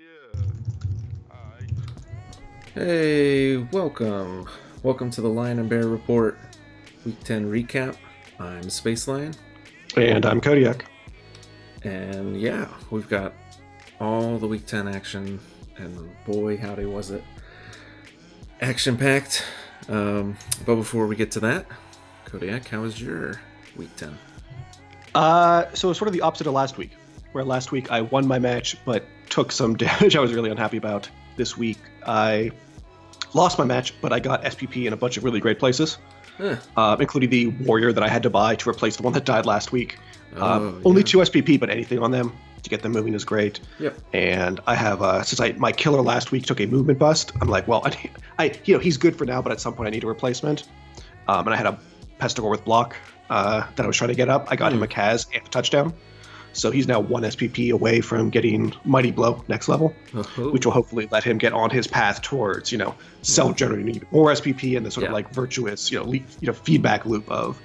Yeah. Alright. Hey, welcome. Welcome to the Lion and Bear Report Week 10 recap. I'm Space Lion. And I'm Kodiak. And yeah, we've got all the Week 10 action, and boy, howdy was it action-packed. But before we get to that, Kodiak, how was your Week 10? So it's sort of the opposite of last week, where last week I won my match but took some damage I was really unhappy about. This week I lost my match, but I got SPP in a bunch of really great places, including the warrior that I had to buy to replace the one that died last week. Only 2 SPP, but anything on them to get them moving is great. Yep. And I have since my killer last week took a movement bust, I'm like, well, he's good for now, but at some point I need a replacement. And I had a Pestigore with block that I was trying to get up. I got him a Kaz and a touchdown. So he's now 1 SPP away from getting Mighty Blow next level, which will hopefully let him get on his path towards, self-generating more SPP and the sort of like virtuous, feedback loop of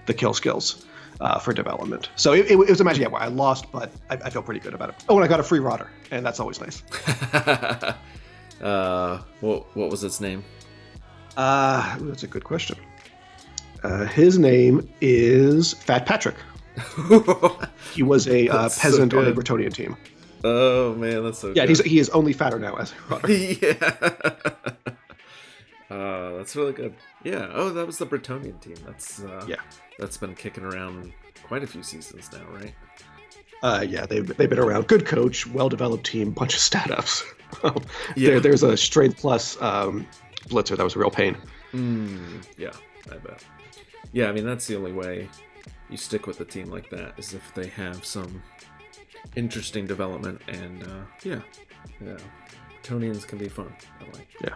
the kill skills for development. So it was a match, where I lost, but I feel pretty good about it. Oh, and I got a free Rodder, and that's always nice. What was its name? That's a good question. His name is Fat Patrick. He was a peasant on the Bretonian team. Oh man, that's so good. He is only fatter now as a Rodder. Yeah. That's really good. Yeah. Oh, that was the Bretonian team. That's been kicking around quite a few seasons now, right? They've been around. Good coach, well-developed team, bunch of stat ups. There's a strength plus blitzer that was a real pain. Yeah, I bet. Yeah, I mean that's the only way you stick with a team like that is if they have some interesting development, and Bretonians can be fun. I like. Yeah.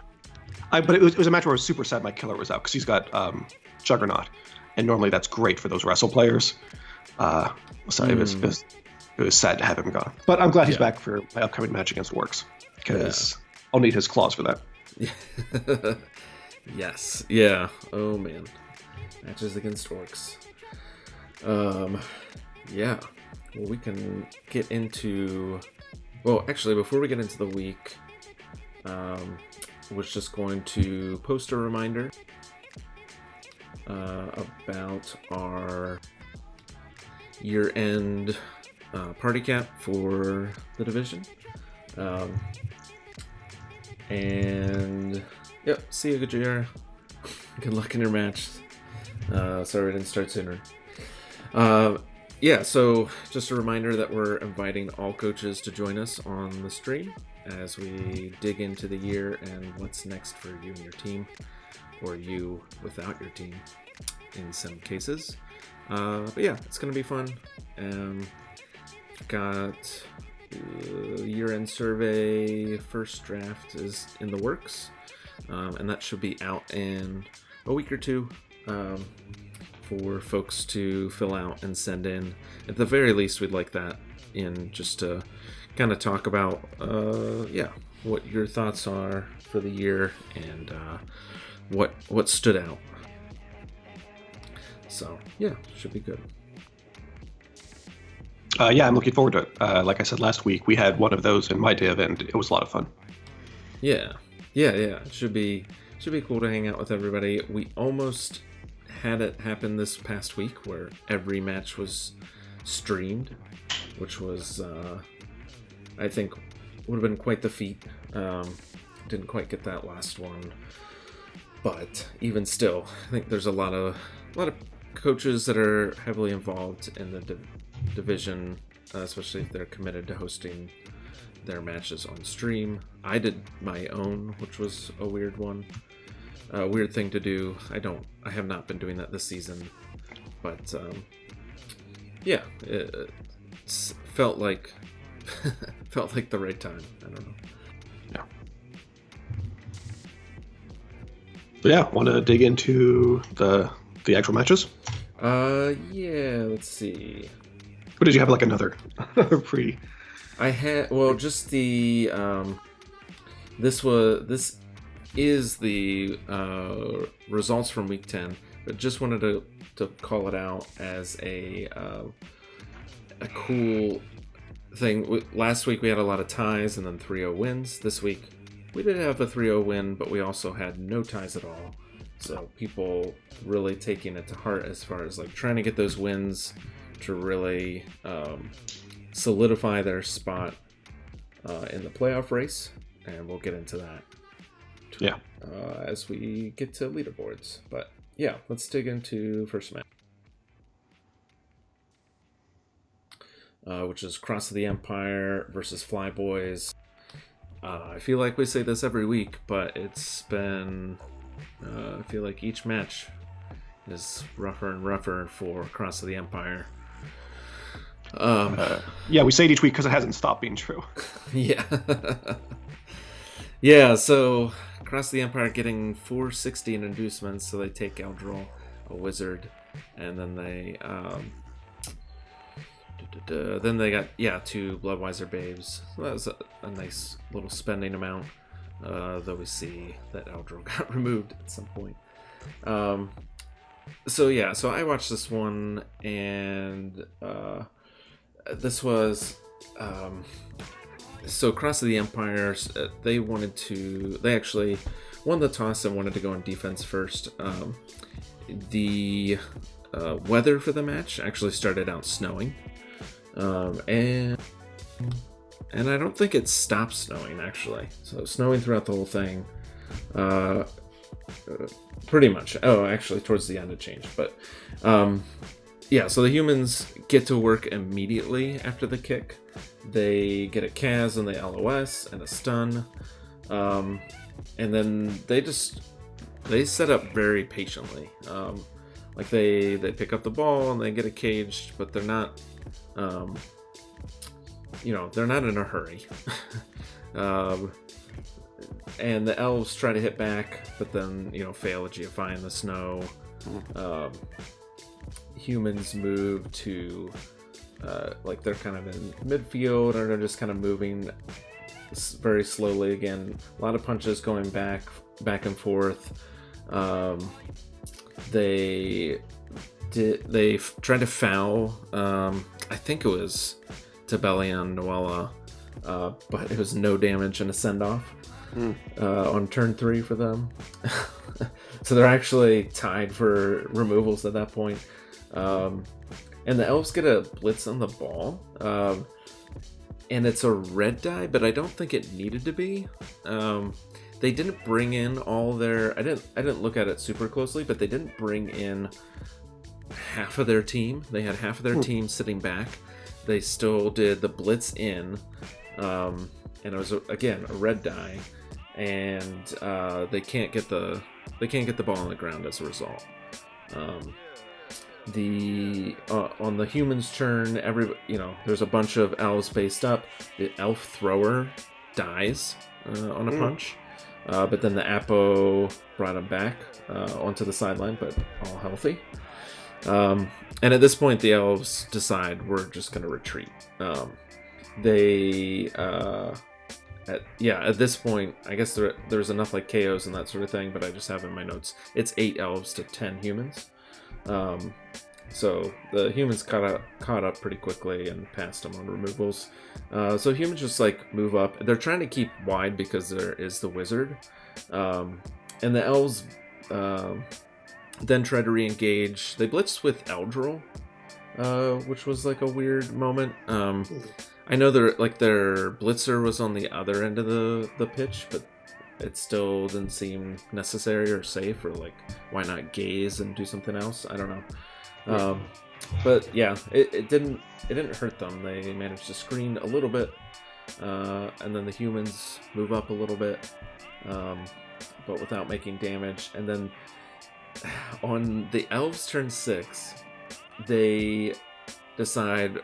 But it was a match where I was super sad my killer was out because he's got Juggernaut, and normally that's great for those wrestle players. So it was sad to have him gone. But I'm glad he's back for my upcoming match against Works, because I'll need his claws for that. Yes. Yeah. Oh man. Matches against Orcs. Yeah. Well, we can get into... Well, actually, before we get into the week, was just going to post a reminder about our year-end party cap for the division. And yep, see you, Gajir. Good luck in your match. Sorry I didn't start sooner. So just a reminder that we're inviting all coaches to join us on the stream as we dig into the year and what's next for you and your team, or you without your team in some cases. But yeah, it's going to be fun. Got year-end survey, first draft is in the works, and that should be out in a week or two for folks to fill out and send in. At the very least, we'd like that in just to kind of talk about what your thoughts are for the year and what stood out. So yeah, should be good. I'm looking forward to it. Like I said last week, we had one of those in my div, and it was a lot of fun. Yeah. It should be cool to hang out with everybody. We almost had it happen this past week where every match was streamed, which was I think would have been quite the feat. Didn't quite get that last one, but even still, I think there's a lot of coaches that are heavily involved in the division, especially if they're committed to hosting their matches on stream. I did my own, which was a weird one. A weird thing to do. I have not been doing that this season, but it felt like the right time. I don't know. Want to dig into the actual matches? Let's see. Or did you have like another pre? I had just the this is the results from week 10, but just wanted to call it out as a cool thing. Last week we had a lot of ties and then 3-0 wins. This week we did have a 3-0 win, but we also had no ties at all. So people really taking it to heart as far as like trying to get those wins to really solidify their spot in the playoff race, and we'll get into that. As we get to leaderboards. But yeah, let's dig into first match, which is Cross of the Empire versus Flyboys. I feel like we say this every week, but it's been I feel like each match is rougher and rougher for Cross of the Empire. We say it each week because it hasn't stopped being true. Yeah. Yeah, so Cross the Empire getting 460 in inducements, so they take Eldril, a wizard, and then they got 2 Bloodwiser Babes. So that was a nice little spending amount, though we see that Eldril got removed at some point. So I watched this one, and this was so Cross of the Empire. They actually won the toss and wanted to go on defense first. The weather for the match actually started out snowing, and I don't think it stopped snowing actually. So snowing throughout the whole thing, pretty much. Oh, actually, towards the end it changed, but so the humans get to work immediately after the kick. They get a Kaz and the LOS and a stun, and then they set up very patiently. Like they pick up the ball and they get it caged, but they're not, they're not in a hurry. And the elves try to hit back, but then fail a GFI in the snow. Humans move to they're kind of in midfield, or they're just kind of moving very slowly again. A lot of punches going back and forth. They tried to foul. I think it was Tabellion Noella, but it was no damage and a send off on turn 3 for them. So they're actually tied for removals at that point. And the elves get a blitz on the ball, and it's a red die, but I don't think it needed to be. They didn't bring in all their. I didn't look at it super closely, but they didn't bring in half of their team. They had half of their team sitting back. They still did the blitz in, and it was again a red die, and they can't get the ball on the ground as a result. On the humans' turn, there's a bunch of elves based up. The elf thrower dies on a punch, but then the Apo brought him back onto the sideline, but all healthy. And at this point, the elves decide we're just going to retreat. At this point, I guess there's enough like KOs and that sort of thing, but I just have in my notes it's 8 elves to 10 humans. So the humans caught up pretty quickly and passed them on removals. So humans just move up. They're trying to keep wide because there is the wizard. And the elves then try to re-engage. They blitzed with Eldril, which was a weird moment. I know their blitzer was on the other end of the pitch, but it still didn't seem necessary or safe, or why not gaze and do something else? I don't know. But yeah, it didn't hurt them. They managed to screen a little bit, and then the humans move up a little bit, but without making damage. And then on the elves turn 6, they decide,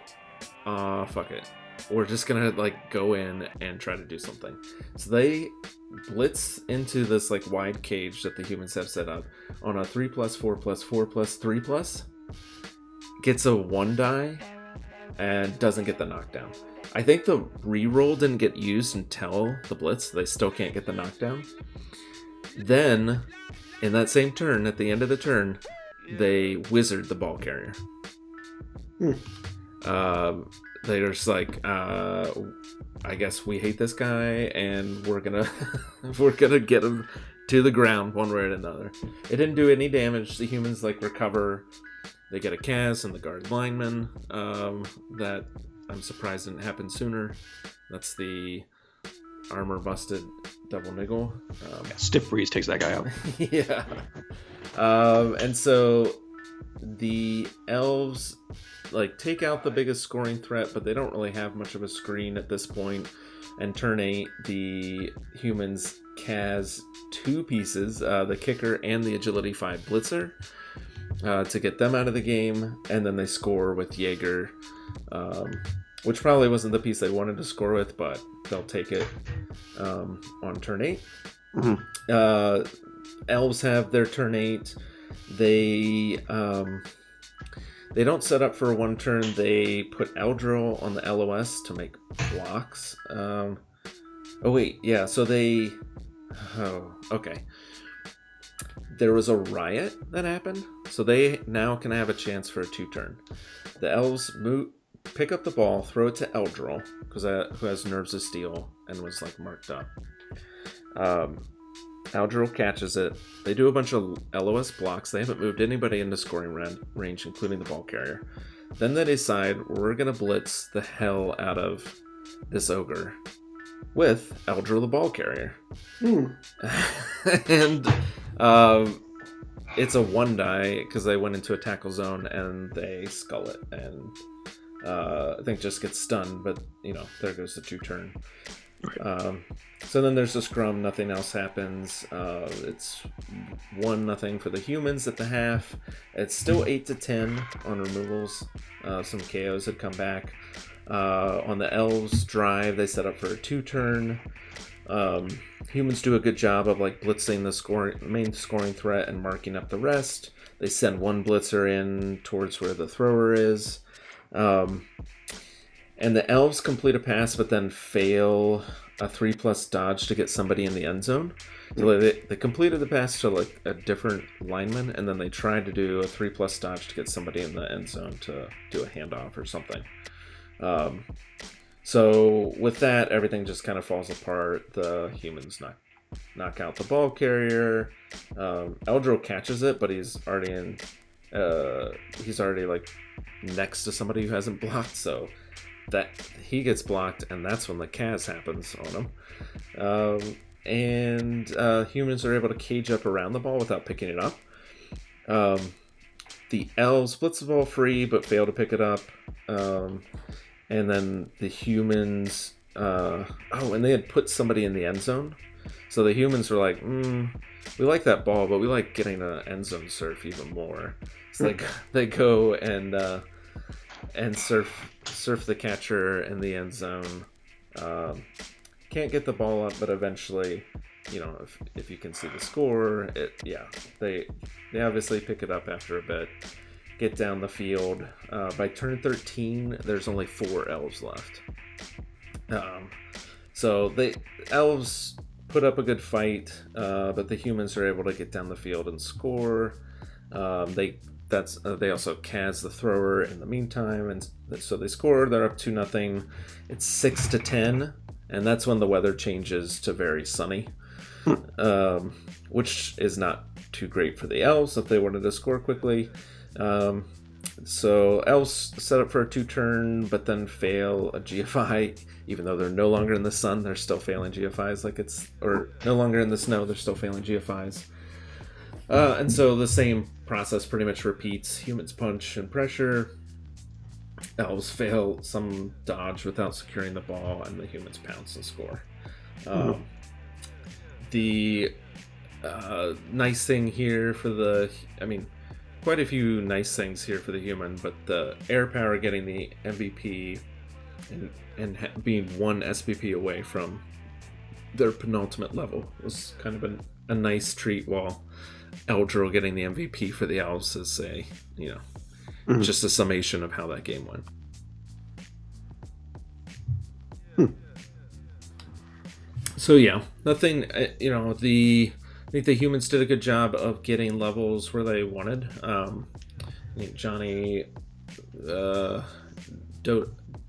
fuck it, we're just gonna go in and try to do something. So they blitz into this wide cage that the humans have set up on a 3+, 4+, 4+, 3+. Gets a 1 die and doesn't get the knockdown. I think the reroll didn't get used until the blitz. They still can't get the knockdown. Then, in that same turn, at the end of the turn, they wizard the ball carrier. they're just like, I guess we hate this guy, and we're gonna we're gonna get him to the ground one way or another. It didn't do any damage. The humans like recover. They get a Kaz and the guard lineman. That I'm surprised didn't happen sooner. That's the armor busted double niggle. Stiff Breeze takes that guy out. Yeah. And so the elves like take out the biggest scoring threat, but they don't really have much of a screen at this point. And turn 8, the humans Kaz 2 pieces, the kicker and the agility 5 blitzer, to get them out of the game. And then they score with Jaeger, which probably wasn't the piece they wanted to score with, but they'll take it on turn 8. Mm-hmm. Elves have their turn 8. They don't set up for one turn. They put Eldril on the LOS to make blocks. So they... Oh, okay. There was a riot that happened, so they now can have a chance for a 2-turn. The elves pick up the ball, throw it to Eldril, who has Nerves of Steel and was like marked up. Eldril catches it. They do a bunch of LOS blocks. They haven't moved anybody into scoring range, including the ball carrier. Then they decide, we're going to blitz the hell out of this ogre with Eldril the ball carrier. And it's a 1 die because they went into a tackle zone and they skull it. And I think just gets stunned, but there goes the 2-turn. So then there's a scrum, nothing else happens. It's 1-0 for the humans at the half. It's still 8-10 on removals. Some KOs had come back. On the elves drive, they set up for a 2-turn. Humans do a good job of like blitzing the main scoring threat and marking up the rest. They send 1 blitzer in towards where the thrower is. And the elves complete a pass, but then fail a 3+ dodge to get somebody in the end zone. So they completed the pass to like a different lineman, and then they tried to do a 3+ dodge to get somebody in the end zone to do a handoff or something. So with that, everything just kind of falls apart. The humans knock out the ball carrier. Eldril catches it, but he's already like next to somebody who hasn't blocked, so that he gets blocked, and that's when the Kaz happens on him. And humans are able to cage up around the ball without picking it up. The elves splits the ball free but fail to pick it up. And then the humans and they had put somebody in the end zone, so the humans were like, we like that ball, but we like getting an end zone surf even more. So they go and surf the catcher in the end zone. Can't get the ball up, but eventually, if you can see the score, they obviously pick it up after a bit, get down the field. By turn 13, there's only 4 elves left. So the elves put up a good fight, but the humans are able to get down the field and score. They also Kaz the thrower in the meantime, and so they score. They're up 2-0. It's 6-10, and that's when the weather changes to very sunny, which is not too great for the elves if they wanted to score quickly. So elves set up for a 2-turn, but then fail a GFI. Even though they're no longer in the sun, they're still failing GFIs. Or no longer in the snow, they're still failing GFIs. And so the same process pretty much repeats. Humans punch and pressure. Elves fail some dodge without securing the ball, and the humans pounce and score. The nice thing here for quite a few nice things here for the human, but the air power getting the MVP and being 1 SPP away from their penultimate level was kind of a nice treat, while Eldril getting the MVP for the elves is just a summation of how that game went. So yeah, nothing, I think the humans did a good job of getting levels where they wanted. Johnny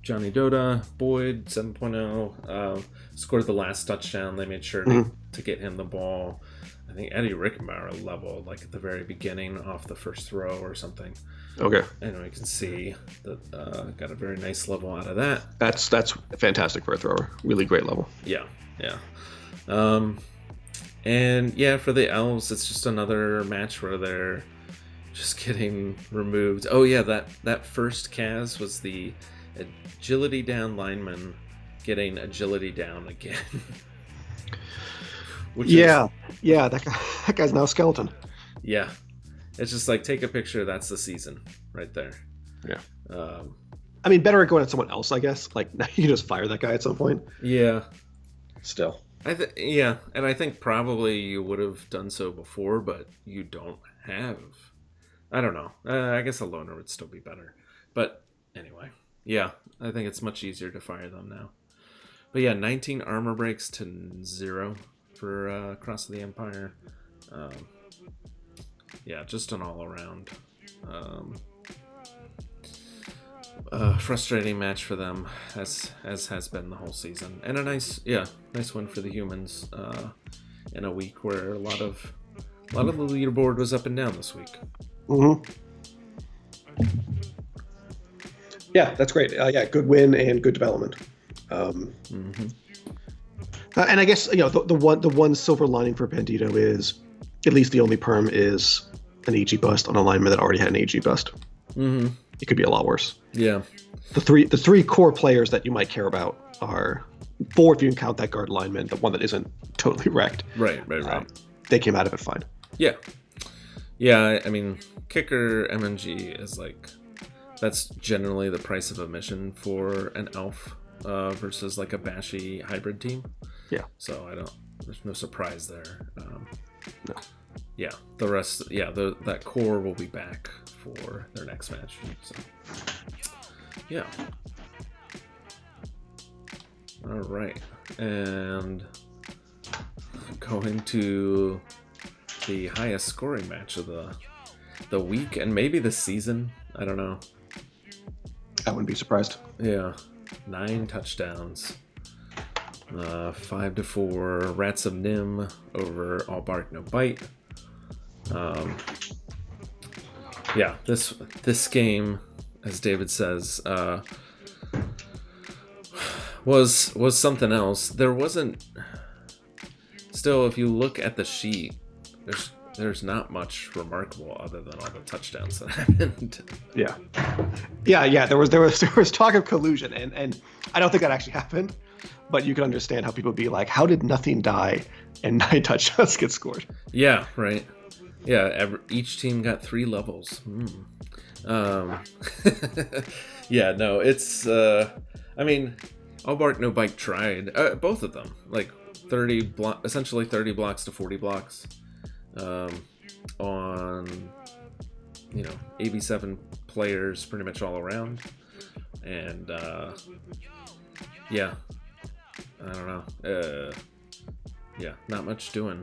Johnny Dota, Boyd 7.0 scored the last touchdown. They made sure to get him the ball. I think Eddie Rickmeyer leveled like at the very beginning off the first throw or something. Okay. And we can see that got a very nice level out of that. That's fantastic for a thrower. Really great level. Yeah. And yeah, for the Elves, it's just another match where they're just getting removed. Oh yeah, that first Kaz was the agility down lineman getting agility down again. That guy's now a skeleton. Yeah, it's just like, take a picture. That's the season right there. Yeah. I mean, better at going at someone else, I guess. Like, now you just fire that guy at some point. Yeah. Still. And I think probably you would have done so before, but you don't have. I don't know. I guess a loner would still be better. But anyway, yeah, I think it's much easier to fire them now. But yeah, 19 armor breaks to 0 for Cross of the Empire. Yeah, just an all-around frustrating match for them, as has been the whole season. And a nice win for the humans in a week where a lot of the leaderboard was up and down this week. Yeah, that's great. Good win and good development. And I guess the one silver lining for Bandito is at least the only perm is an AG bust on a lineman that already had an AG bust. It could be a lot worse. Yeah. The three core players that you might care about are 4 if you can count that guard lineman, the one that isn't totally wrecked. Right. They came out of it fine. Yeah. Yeah, I mean, kicker MNG is like, that's generally the price of admission for an elf versus like a bashy hybrid team. Yeah. So there's no surprise there. No. Yeah, the rest, that core will be back for their next match. So, yeah. All right, and going to the highest scoring match of the week and maybe the season. I don't know. I wouldn't be surprised. Yeah, 9 touchdowns. 5-4. Rats of Nim over All Bark No Bite. Yeah, this game, as David says, was something else. There wasn't. Still, if you look at the sheet, there's not much remarkable other than all the touchdowns that happened. Yeah. There was talk of collusion, and I don't think that actually happened. But you can understand how people be like, how did nothing die and 9 touchdowns get scored? Yeah, right. Yeah, each team got 3 levels. Yeah, no, it's... I mean, All Bark No Bite tried. Both of them. Like, essentially 30 blocks to 40 blocks. On, AB7 players pretty much all around. And, yeah. I don't know. Yeah, not much doing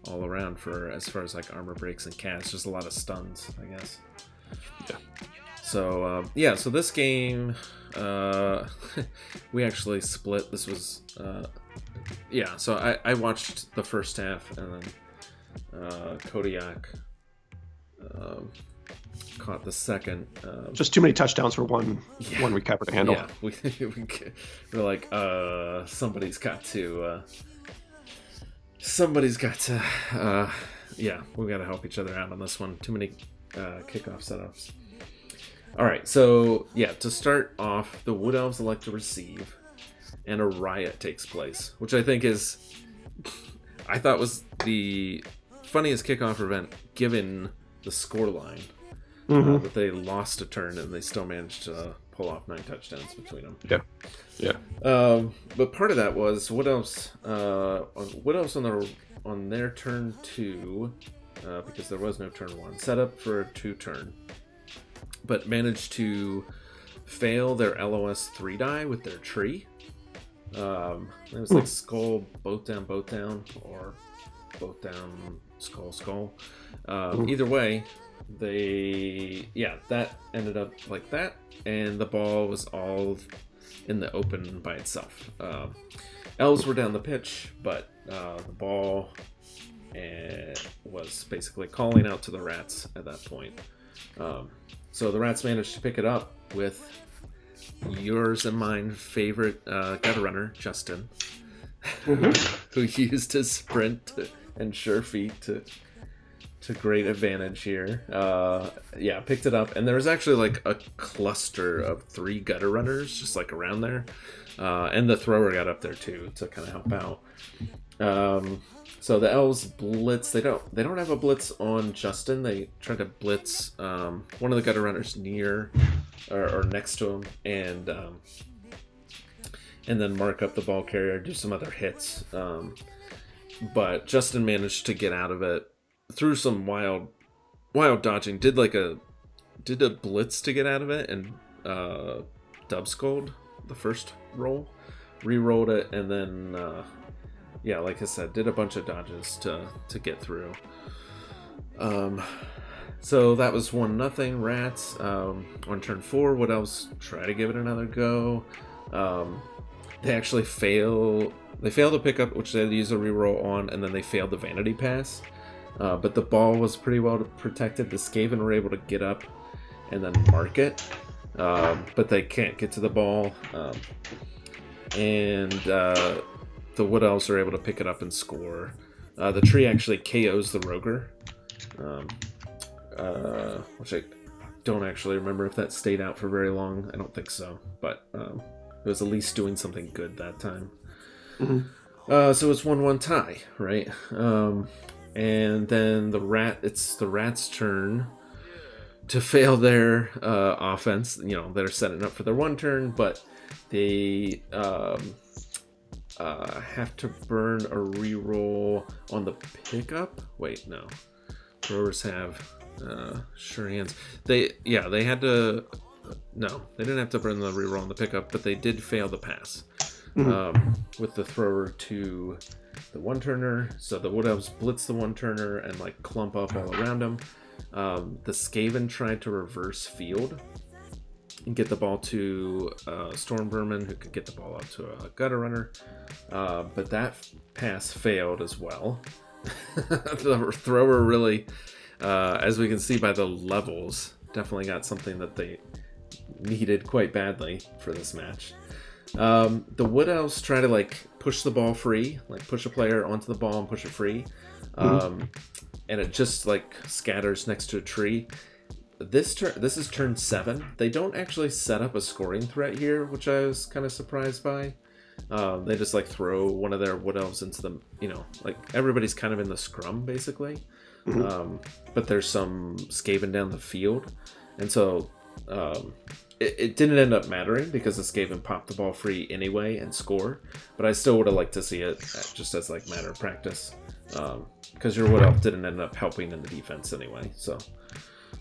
all around for as far as like armor breaks and casts. Just a lot of stuns, I guess. Yeah. So so this game, we actually split. This was So I watched the first half, and then Kodiak caught the second. Just too many touchdowns for one recapper to handle. Yeah, we're like, somebody's got to. We got to help each other out on this one. Too many kickoff setups. All right, so to start off, the Wood Elves elect to receive, and a riot takes place, which I thought was the funniest kickoff event given the scoreline. That they lost a turn and they still managed to pull off 9 touchdowns between them. Yeah. But part of that was Wood Elves on their turn 2, because there was no turn 1, set up for a 2-turn, but managed to fail their LOS 3 die with their tree. It was like skull, both down, or both down, skull. Either way, that ended up like that, and the ball was all in the open by itself. Elves were down the pitch, but the ball was basically calling out to the rats at that point. So the rats managed to pick it up with yours and mine favorite gutter runner, Justin, who used his sprint and sure feet to great advantage here. Picked it up, and there was actually like a cluster of 3 gutter runners just like around there, and the thrower got up there too to kind of help out. So the elves blitz. They don't have a blitz on Justin. They try to blitz one of the gutter runners near or next to him, and then mark up the ball carrier, do some other hits. But Justin managed to get out of it through some wild dodging. Did a blitz to get out of it, and dub scold the first roll, re-rolled it, and then like I said, did a bunch of dodges to get through. So that was 1-0 rats. On turn 4, what else? Try to give it another go. They actually fail. They failed to pick up, which they had to use a reroll on, and then they failed the vanity pass. But the ball was pretty well protected. The Skaven were able to get up and then mark it, but they can't get to the ball. And the Wood Elves are able to pick it up and score. The tree actually KOs the Roger, which I don't actually remember if that stayed out for very long. I don't think so, but it was at least doing something good that time. So it's 1-1 tie, right? And then it's the Rats' turn to fail their offense. They're setting up for their 1 turn, but they have to burn a reroll on the pickup. Wait, no. Throwers have sure hands. They had to. No, they didn't have to burn the reroll on the pickup, but they did fail the pass with the thrower to the 1-turner. So the Wood Elves blitz the 1-turner and like clump up all around him. The Skaven tried to reverse field and get the ball to Storm Vermin, who could get the ball up to a gutter runner, but that pass failed as well. The thrower really, as we can see by the levels, definitely got something that they needed quite badly for this match. The Wood Elves try to push the ball free, push a player onto the ball and push it free, and it just scatters next to a tree. This is turn 7. They don't actually set up a scoring threat here, which I was kind of surprised by. They just throw one of their Wood Elves into the, everybody's kind of in the scrum basically. But there's some Skaven down the field, and so it didn't end up mattering because the Skaven popped the ball free anyway and score. But I still would have liked to see it just as matter of practice, because your Wood Elf didn't end up helping in the defense anyway. So,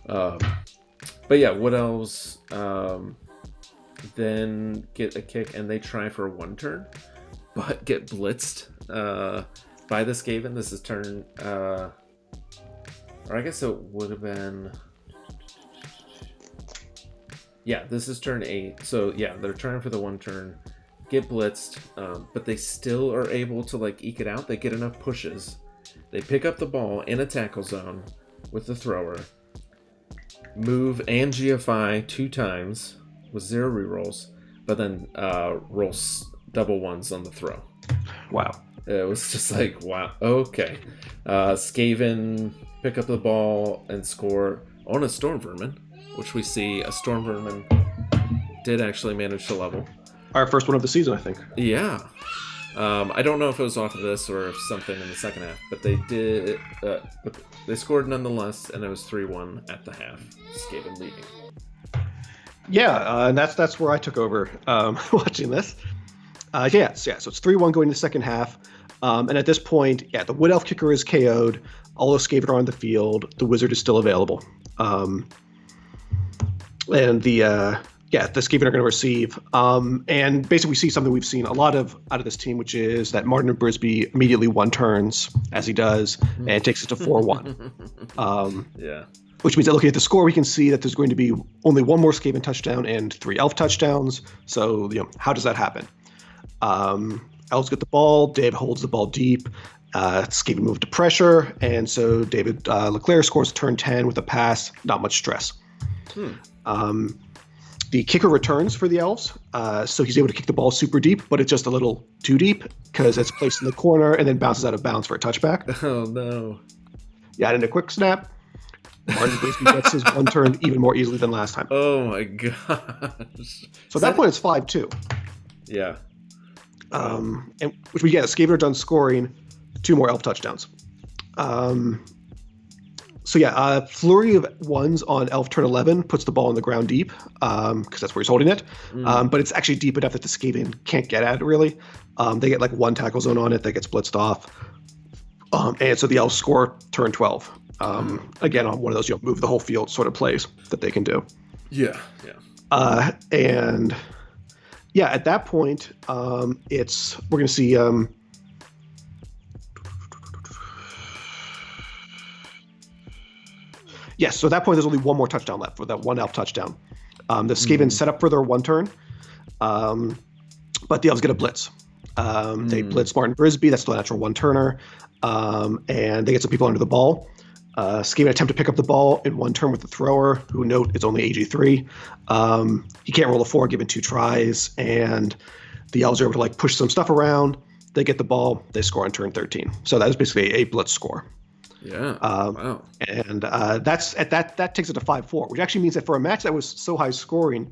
but yeah, Wood Elves then get a kick and they try for a 1-turn, but get blitzed by the Skaven. This is turn, or I guess it would have been. Yeah, this is turn 8. So yeah, they're trying for the 1-turn, get blitzed, but they still are able to eke it out. They get enough pushes. They pick up the ball in a tackle zone with the thrower, move and GFI 2 times with 0 rerolls, but then rolls double 1s on the throw. Wow. It was just wow, okay. Skaven pick up the ball and score on a Storm Vermin, which we see a Storm Vermin did actually manage to level. Our first one of the season, I think. Yeah. I don't know if it was off of this or if something in the second half, but they did. They scored nonetheless, and it was 3-1 at the half. Skaven leading. Yeah, and that's where I took over watching this. So it's 3-1 going to the second half. And at this point, the Wood Elf kicker is KO'd. All the Skaven are on the field. The Wizard is still available. And the Skaven are going to receive. And basically we see something we've seen a lot of out of this team, which is that Martin of Brisby immediately 1-turns, as he does, and takes it to 4-1. which means that looking at the score, we can see that there's going to be only one more Skaven touchdown and 3 Elf touchdowns. So, how does that happen? Elves get the ball. Dave holds the ball deep. Skaven move to pressure. And so David Leclerc scores turn 10 with a pass. Not much stress. The kicker returns for the Elves. So he's able to kick the ball super deep, but it's just a little too deep because it's placed in the corner and then bounces out of bounds for a touchback. Oh, no. Yeah, and a quick snap. Martin basically gets his one turn even more easily than last time. Oh, my gosh. So at that point, it's 5-2. Yeah. And which we get, Skaven are done scoring 2 more Elf touchdowns. Flurry of ones on Elf turn 11 puts the ball on the ground deep because that's where he's holding it. But it's actually deep enough that the Skaven can't get at it, really. They get like 1 tackle zone on it that gets blitzed off. And so the Elves score turn 12. Again, on one of those move the whole field sort of plays that they can do. Yeah. At that point, we're going to see. So at that point, there's only 1 more touchdown left for that 1 Elf touchdown. The Skaven set up for their 1 turn, but the Elves get a blitz. They blitz Martin Brisby. That's still a natural 1-turner. And they get some people under the ball. Skaven attempt to pick up the ball in 1 turn with the thrower, who note is only AG3. He can't roll a 4 given 2 tries, and the Elves are able to push some stuff around. They get the ball. They score on turn 13. So that is basically a blitz score. Yeah. Wow. And that takes it to 5-4, which actually means that for a match that was so high scoring,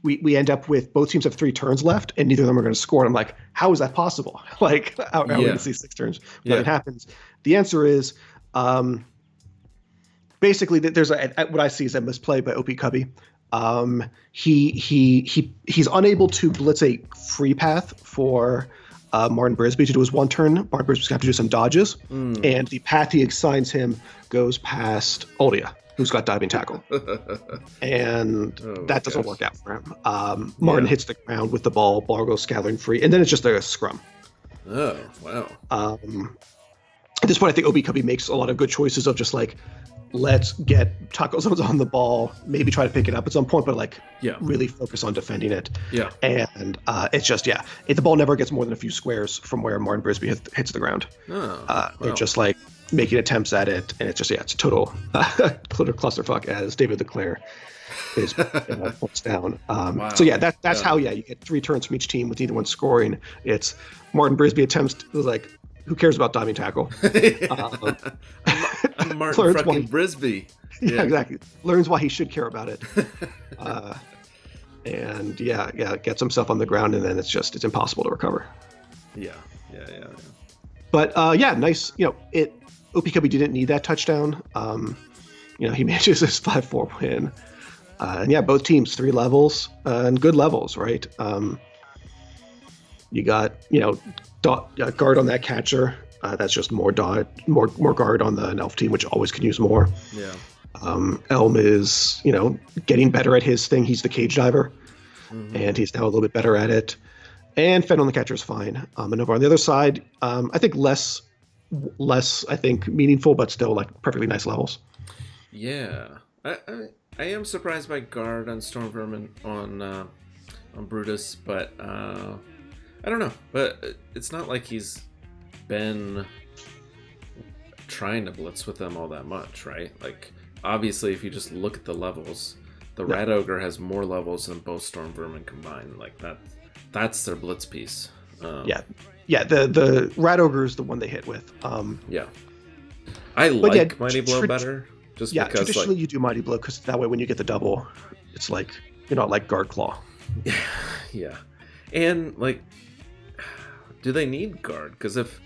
we end up with both teams have 3 turns left, and neither of them are going to score. And I'm like, how is that possible? How are we going to see 6 turns when it happens? The answer is basically there's what I see is a misplay by OP Cubby. He's unable to blitz a free path for Martin Brisby to do his 1 turn. Martin Brisby's going to have to do some dodges, and the path he assigns him goes past Oldia, who's got diving tackle. And that doesn't work out for him. Martin hits the ground with the ball goes scattering free, and then it's just a scrum. Oh, wow. At this point, I think OB Cubby makes a lot of good choices of just let's get tackle zones on the ball, maybe try to pick it up at some point, but really focus on defending it. Yeah. And it's just, if the ball never gets more than a few squares from where Martin Brisby hits the ground. They're just making attempts at it, and it's just, it's a total clusterfuck as David Leclerc is points down. Wow. So that's how you get 3 turns from each team with either one scoring. It's Martin Brisby attempts to, who cares about diving tackle? I'm Martin fucking Brisby. Yeah, exactly. Learns why he should care about it. And gets himself on the ground, and then it's impossible to recover. Yeah. But nice. OP Cubby didn't need that touchdown. He manages this 5-4 win. And both teams 3 levels and good levels, right? You got guard on that catcher. That's just more guard on the Elf team, which always can use more. Yeah. Elm is getting better at his thing. He's the cage diver, and he's now a little bit better at it. And Fenn on the catcher is fine. And over on the other side, I think less meaningful, but still perfectly nice levels. Yeah, I am surprised by guard on Storm Vermin on Brutus, but I don't know. But it's not like he's been trying to blitz with them all that much, right? Obviously, if you just look at the levels, the Rat Ogre has more levels than both Storm Vermin combined. That's their blitz piece. The Rat Ogre is the one they hit with. I like Mighty Blow better. Just because traditionally you do Mighty Blow because that way when you get the double, it's Guard Claw. Yeah. And do they need guard? Because if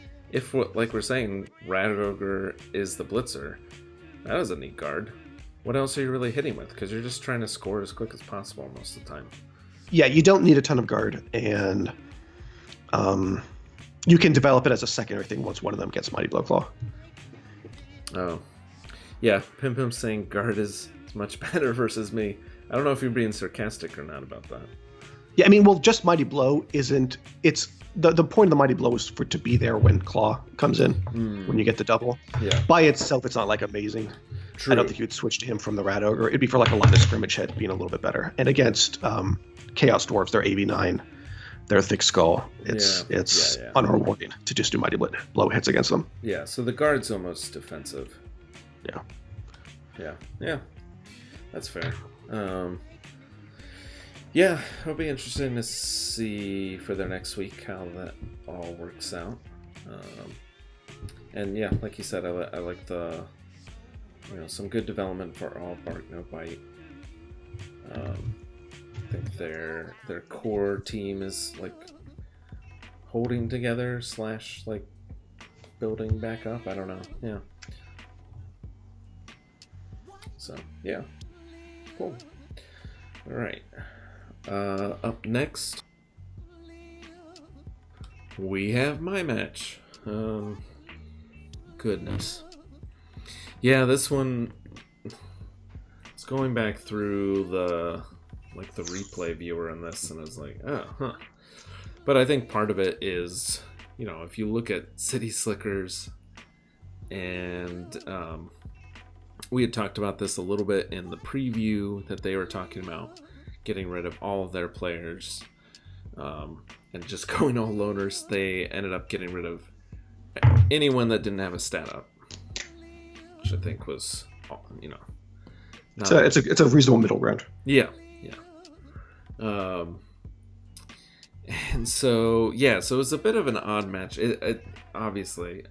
we're saying Rat Ogre is the blitzer, that doesn't need guard. What else are you really hitting with? Because you're just trying to score as quick as possible most of the time. Yeah, you don't need a ton of guard, and you can develop it as a secondary thing once one of them gets Mighty Blow Claw. Oh. Yeah, Pim Pim's saying guard is much better versus me. I don't know if you're being sarcastic or not about that. Yeah, just Mighty Blow isn't... It's the point of the Mighty Blow is for it to be there when Claw comes in, when you get the double. Yeah. By itself, it's not amazing. True. I don't think you'd switch to him from the Rat Ogre. It'd be for like a line of scrimmage hit being a little bit better. And against Chaos Dwarves, they're AV9. They're Thick Skull. It's unrewarding to just do Mighty Blow hits against them. Yeah, so the guard's almost defensive. Yeah. That's fair. Yeah, it'll be interesting to see for their next week how that all works out. And yeah, like you said, I like the, some good development for all bark, no bite. I think their core team is like holding together / like building back up. I don't know. Yeah. So yeah, cool. All right. Up next, we have my match. Goodness. Yeah, this one. It's going back through the replay viewer on this, and I was like, oh, huh. But I think part of it is, if you look at City Slickers, and we had talked about this a little bit in the preview that they were talking about getting rid of all of their players and just going all loners. They ended up getting rid of anyone that didn't have a stat up, which I think was, it's a reasonable middle ground. Yeah. And so it was a bit of an odd match. It obviously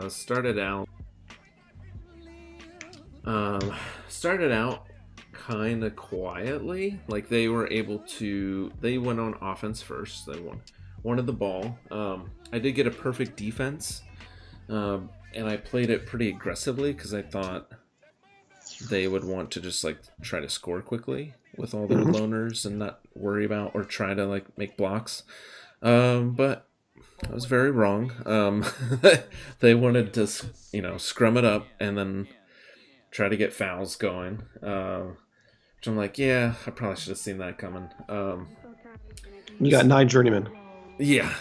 started out kind of quietly. Like they went on offense first. They wanted the ball. I did get a perfect defense, and I played it pretty aggressively because I thought they would want to just like try to score quickly with all their loners and not worry about or try to like make blocks. But I was very wrong. They wanted to, scrum it up and then try to get fouls going. Which I'm like, yeah, I probably should have seen that coming. You got 9 journeymen. Yeah.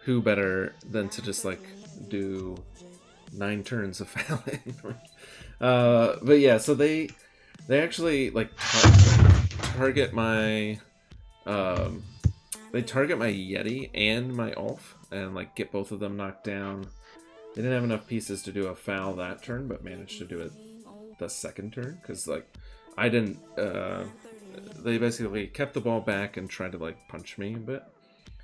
Who better than to just like do 9 turns of fouling? But yeah, so they actually like target my Yeti and my Ulf and like get both of them knocked down. They didn't have enough pieces to do a foul that turn, but managed to do it the second turn because like I didn't. They basically kept the ball back and tried to like punch me a bit.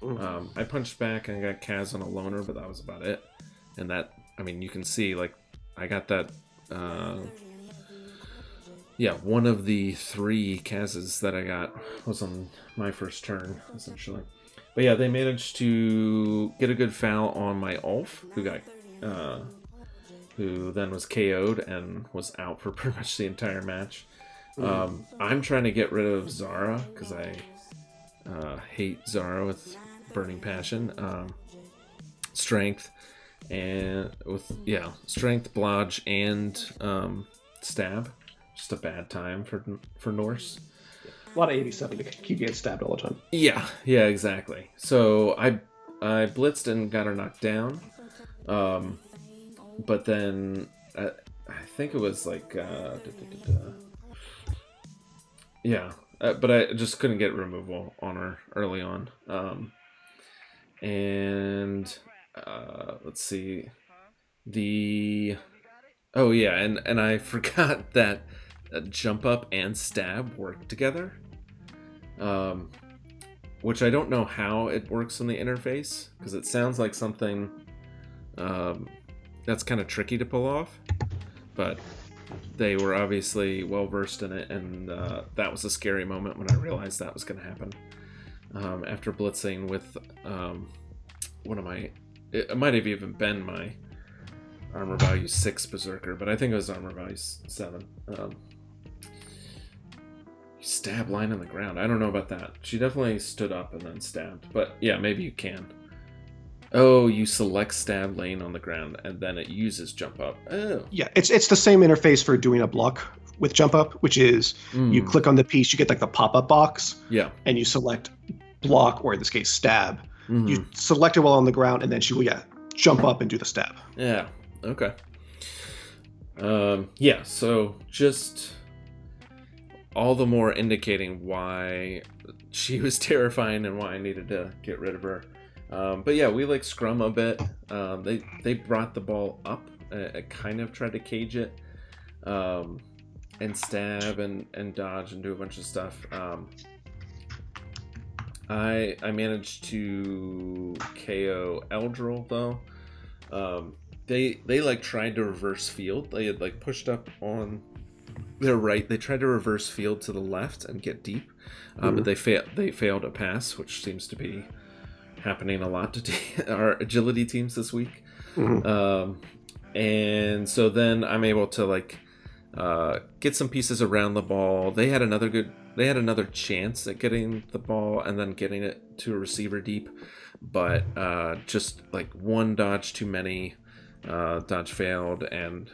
I punched back and I got Kaz on a loner, but that was about it. And that, you can see like I got that. One of the 3 Kaz's that I got was on my first turn, essentially. But yeah, they managed to get a good foul on my Ulf, who then was KO'd and was out for pretty much the entire match. I'm trying to get rid of Zara because I hate Zara with burning passion. Strength and strength, blodge, and stab. Just a bad time for Norse. A lot of 87 to keep getting stabbed all the time. Yeah, exactly. So I blitzed and got her knocked down. But then I think it was like but I just couldn't get removal on her early on. Let's see. And I forgot that jump up and stab work together. Which I don't know how it works on the interface, because it sounds like something that's kind of tricky to pull off, but they were obviously well versed in it, and that was a scary moment when I realized that was going to happen. After blitzing with it might have even been my armor value 6 berserker, but I think it was armor value 7. Stab line on the ground. I don't know about that. She definitely stood up and then stabbed, but yeah, maybe you can. Oh, you select stab lane on the ground and then it uses jump up. Oh. Yeah, it's the same interface for doing a block with jump up, which is you click on the piece, you get like the pop-up box. Yeah. And you select block, or in this case stab. You select it while on the ground, and then she will jump up and do the stab. Yeah. Okay. Yeah, so just all the more indicating why she was terrifying and why I needed to get rid of her. But yeah, we like scrum a bit. They brought the ball up. I kind of tried to cage it, and stab and dodge and do a bunch of stuff. I managed to KO Eldril though. They like tried to reverse field. They had like pushed up on their right. They tried to reverse field to the left and get deep, but they failed a pass, which seems to be happening a lot to our agility teams this week. And so then I'm able to like get some pieces around the ball. They had another chance at getting the ball and then getting it to a receiver deep, but just like one dodge too many. Dodge failed, and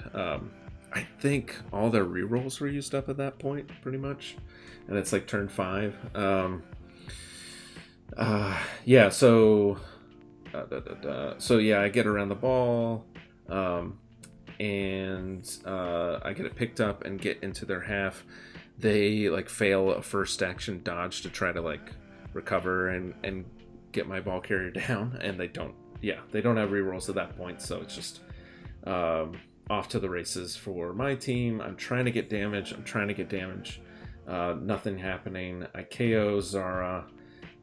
I think all their rerolls were used up at that point, pretty much. And it's like turn 5. Yeah, so yeah, I get around the ball, and I get it picked up and get into their half. They like fail a first action dodge to try to like recover and get my ball carrier down, and they don't have rerolls at that point, so it's just off to the races for my team. I'm trying to get damage. Nothing happening. I KO Zara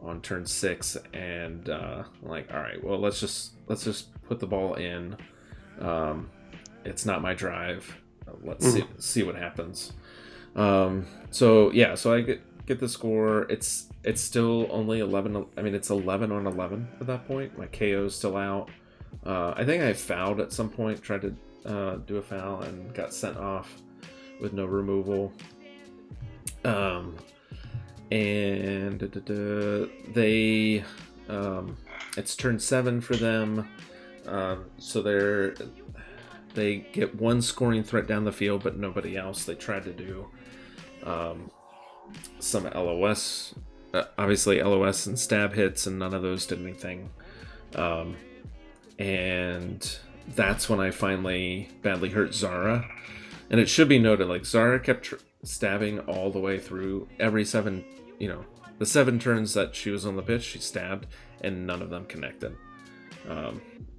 on turn 6, and I'm like, all right, well, let's just put the ball in. It's not my drive. Let's see what happens. So I get the score. It's still only 11. I mean, it's 11 on 11 at that point. My KO's still out. I think I fouled at some point, tried to do a foul and got sent off with no removal. And they it's turn 7 for them. So they get one scoring threat down the field, but nobody else. They tried to do some LOS, obviously LOS and stab hits, and none of those did anything. And that's when I finally badly hurt Zara. And it should be noted, like, Zara kept stabbing all the way through every 7, the 7 turns that she was on the pitch, she stabbed, and none of them connected.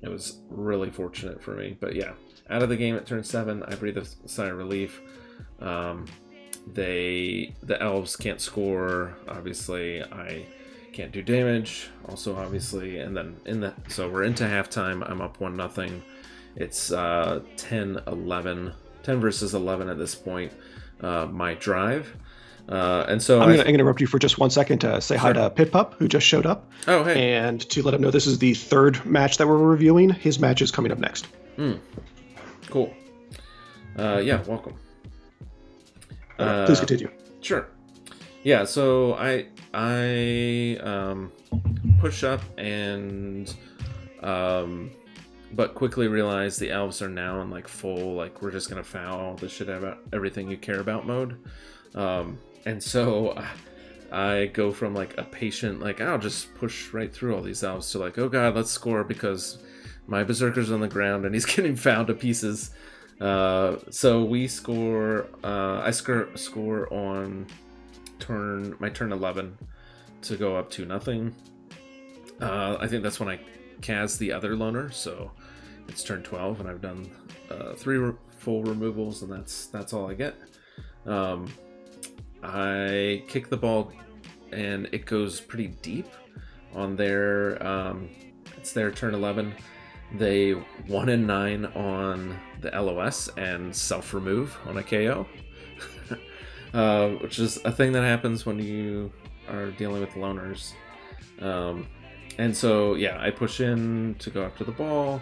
It was really fortunate for me. But yeah, out of the game at turn 7, I breathed a sigh of relief. The elves can't score, obviously. I can't do damage, also, obviously. And then so we're into halftime. I'm up 1-0. It's 10 versus 11 at this point. My drive. And so I'm going to interrupt you for just 1 second to say hi to Pit Pup, who just showed up. Oh, hey. And to let him know this is the 3rd match that we're reviewing. His match is coming up next. Cool. Yeah, welcome. Please continue. Sure. Yeah, so I push up and but quickly realize the elves are now in like full, like, we're just gonna foul the shit about everything you care about mode. And so I go from like a patient, like, I'll just push right through all these elves, to like, oh god, let's score because my berserker's on the ground and he's getting fouled to pieces. So we score. I score on my turn 11 to go up 2-0. I think that's when I cast the other loner, so it's turn 12, and I've done 3 full removals, and that's all I get. I kick the ball, and it goes pretty deep on their. It's their turn 11. They 1-9 on the LOS and self-remove on a KO, which is a thing that happens when you are dealing with loners. And so, yeah, I push in to go after the ball.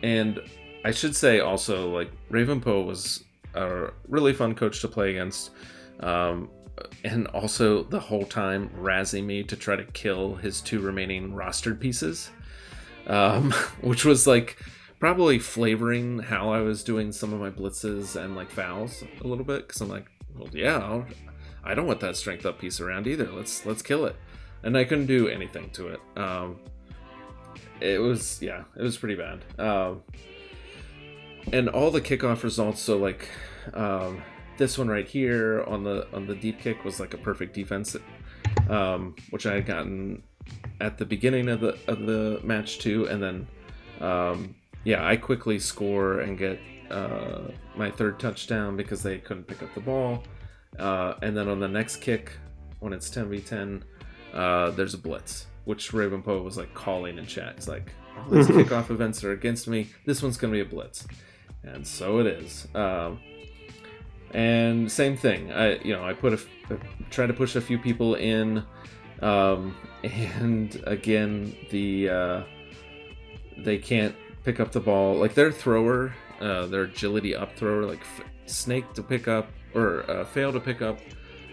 And I should say also, like, Ravenpo was a really fun coach to play against. And also the whole time razzing me to try to kill his 2 remaining rostered pieces. Which was like probably flavoring how I was doing some of my blitzes and like fouls a little bit, because I'm like, well, yeah, I don't want that strength up piece around either. Let's kill it. And I couldn't do anything to it. It was pretty bad. and all the kickoff results. So like this one right here on the deep kick was like a perfect defense, which I had gotten at the beginning of the match too, and then I quickly score and get my third touchdown because they couldn't pick up the ball, and then on the next kick when it's 10v10, there's a blitz, which Raven Poe was like calling in chat. It's like, all these kickoff events are against me, this one's gonna be a blitz, and so it is. And same thing, I try to push a few people in, and again they can't pick up the ball. Like their thrower, their agility up thrower, like snake to pick up or fail to pick up,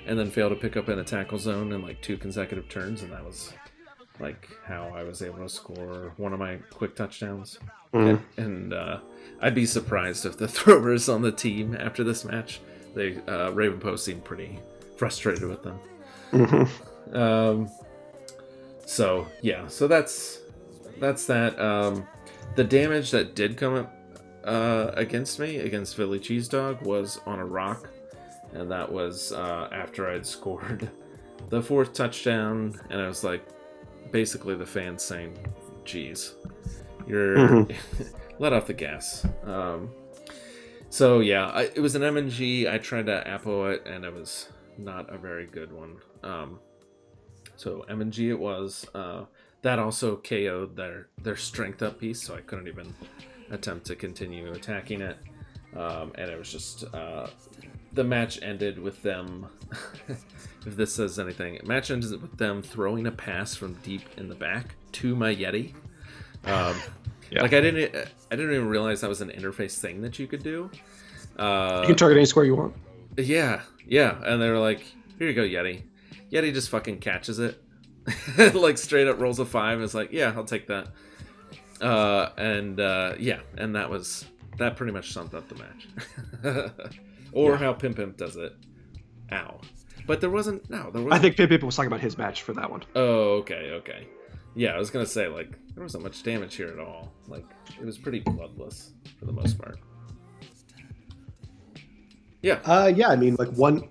and then fail to pick up in a tackle zone in like 2 consecutive turns, and that was like how I was able to score one of my quick touchdowns. And I'd be surprised if the throwers on the team after this match, they Raven Post seemed pretty frustrated with them. So that's that. The damage that did come up against me, against Philly Cheese Dog, was on a rock, and that was after I'd scored the 4th touchdown, and I was like, basically the fans saying, geez, you're let off the gas. So yeah, it was an MNG. I tried to Apo it, and it was not a very good one. So MNG it was. That also KO'd their strength up piece, so I couldn't even attempt to continue attacking it. And it was just the match ended with them. If this says anything, match ended with them throwing a pass from deep in the back to my Yeti. Like I didn't even realize that was an interface thing that you could do. You can target any square you want. Yeah, and they were like, "Here you go, Yeti." Yeti just fucking catches it, like straight up rolls a 5. And it's like, "Yeah, I'll take that." And that pretty much summed up the match. Or how Pimp does it. Ow. But there wasn't. I think Pimp was talking about his match for that one. Oh, okay. Yeah, I was gonna say, like, there wasn't much damage here at all. Like, it was pretty bloodless for the most part. Yeah. I mean, like one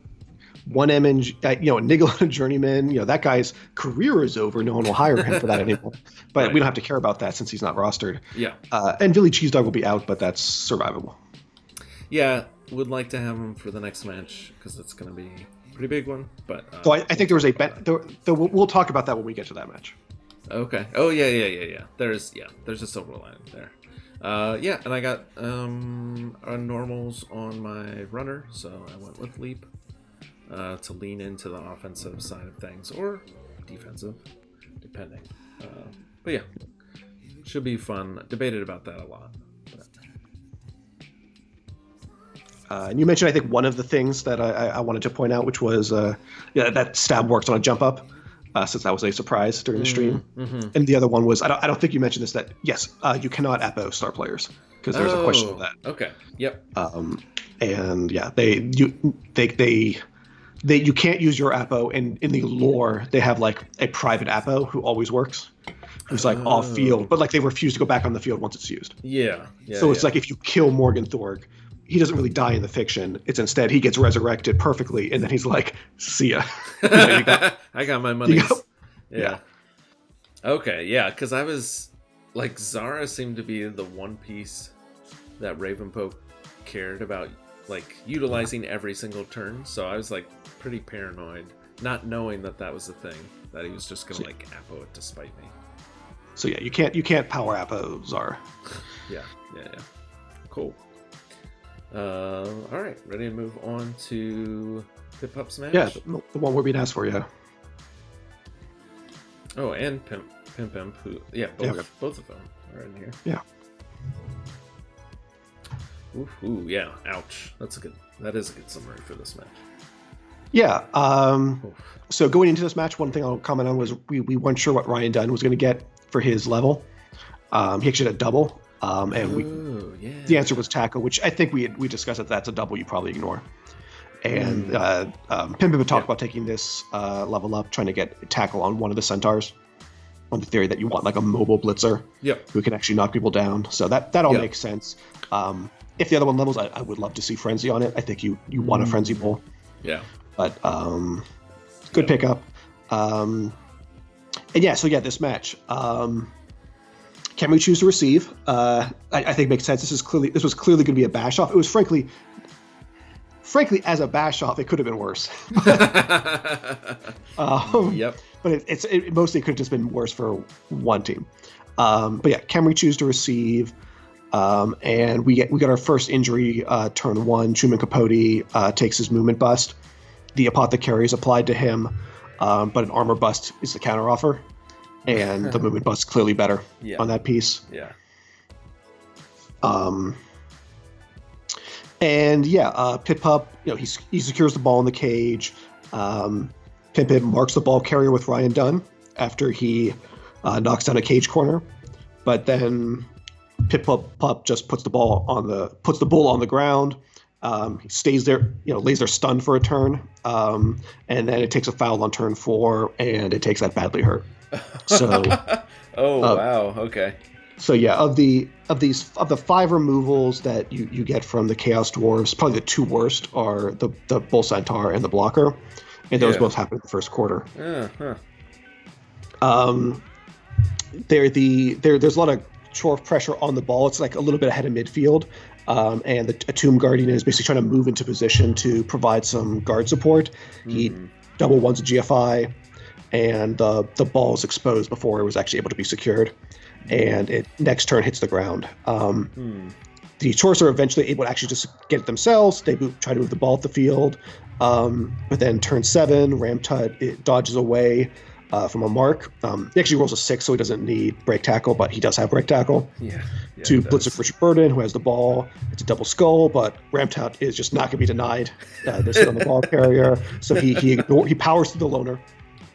MNG, Niggle and a Journeyman, that guy's career is over. No one will hire him for that anymore. But Right. We don't have to care about that since he's not rostered. Yeah. And Philly Cheese Dog will be out, but that's survivable. Yeah, would like to have him for the next match because it's gonna be a pretty big one. But So I think there was a bet. We'll talk about that when we get to that match. Okay. Oh yeah. There's a silver lining there. And I got normals on my runner, so I went with Leap to lean into the offensive side of things, or defensive, depending. But yeah, should be fun. Debated about that a lot. And you mentioned, I think, one of the things that I wanted to point out, which was that stab works on a jump up. Since that was a surprise during the stream. And the other one was, I don't think you mentioned this, that yes, you cannot Apo star players because there's a question of that. Okay. Yep. And yeah, you can't use your Apo, and in the lore they have like a private Apo who always works, who's like off field, but like they refuse to go back on the field once it's used. Yeah. So it's like if you kill Morgan Thorg, he doesn't really die in the fiction. It's instead he gets resurrected perfectly, and then he's like, "See ya." I got my money. Yeah. Okay. Yeah, because I was like, Zara seemed to be the one piece that Ravenpoke cared about, like utilizing every single turn. So I was like pretty paranoid, not knowing that was the thing, that he was just gonna like Apo it to spite me. So yeah, you can't power Apo Zara. Yeah. Cool. All right, ready to move on to Pip Up Smash? Yeah, the one we're being asked for, yeah. Oh, and Pimp, who, both of them are in here. Yeah. Ooh, yeah, ouch. That is a good summary for this match. Yeah, so going into this match, one thing I'll comment on was we weren't sure what Ryan Dunn was going to get for his level. He actually had a double. The answer was tackle, which I think we discussed that that's a double you probably ignore. And Pimp would talk about taking this level up, trying to get tackle on one of the centaurs. on the theory that you want like a mobile blitzer Yep. who can actually knock people down. So that all Yep. makes sense. If the other one levels, I would love to see Frenzy on it. I think you want a Frenzy Bull. Yeah. But good pickup. And yeah, so yeah, this match. Can we choose to receive? I think makes sense. This was clearly going to be a bash off. It was frankly, as a bash off, it could have been worse. Yep. But it mostly could have just been worse for one team. But yeah, can we choose to receive? And we got our first injury turn one. Truman Capote takes his movement bust. The apothecary is applied to him, but an armor bust is the counteroffer, and the movement bust is clearly better on that piece. Yeah. And yeah, Pip Pup, he secures the ball in the cage. Pip Pip marks the ball carrier with Ryan Dunn after he knocks down a cage corner, but then Pip Pup just puts the bull on the ground. He stays there, lays there stunned for a turn, and then it takes a foul on turn 4, and it takes that badly hurt. So, wow, okay. So yeah, of the 5 removals that you get from the Chaos Dwarves, probably the 2 worst are the Bull Centaur and the Blocker, and those both happen in the first quarter. There's a lot of Chorf pressure on the ball. It's like a little bit ahead of midfield, and a Tomb Guardian is basically trying to move into position to provide some guard support. He double ones a GFI, and the ball is exposed before it was actually able to be secured, and it next turn hits the ground. The Chorfs are eventually able to actually just get it themselves. They try to move the ball up the field, but then turn 7, Ramtut, it dodges away from a mark. He actually rolls a 6, so he doesn't need break tackle, but he does have break tackle. To Blitzer Richard Burden, who has the ball. It's a double skull, but Ramtut is just not going to be denied this hit on the ball carrier. So he powers through the loner.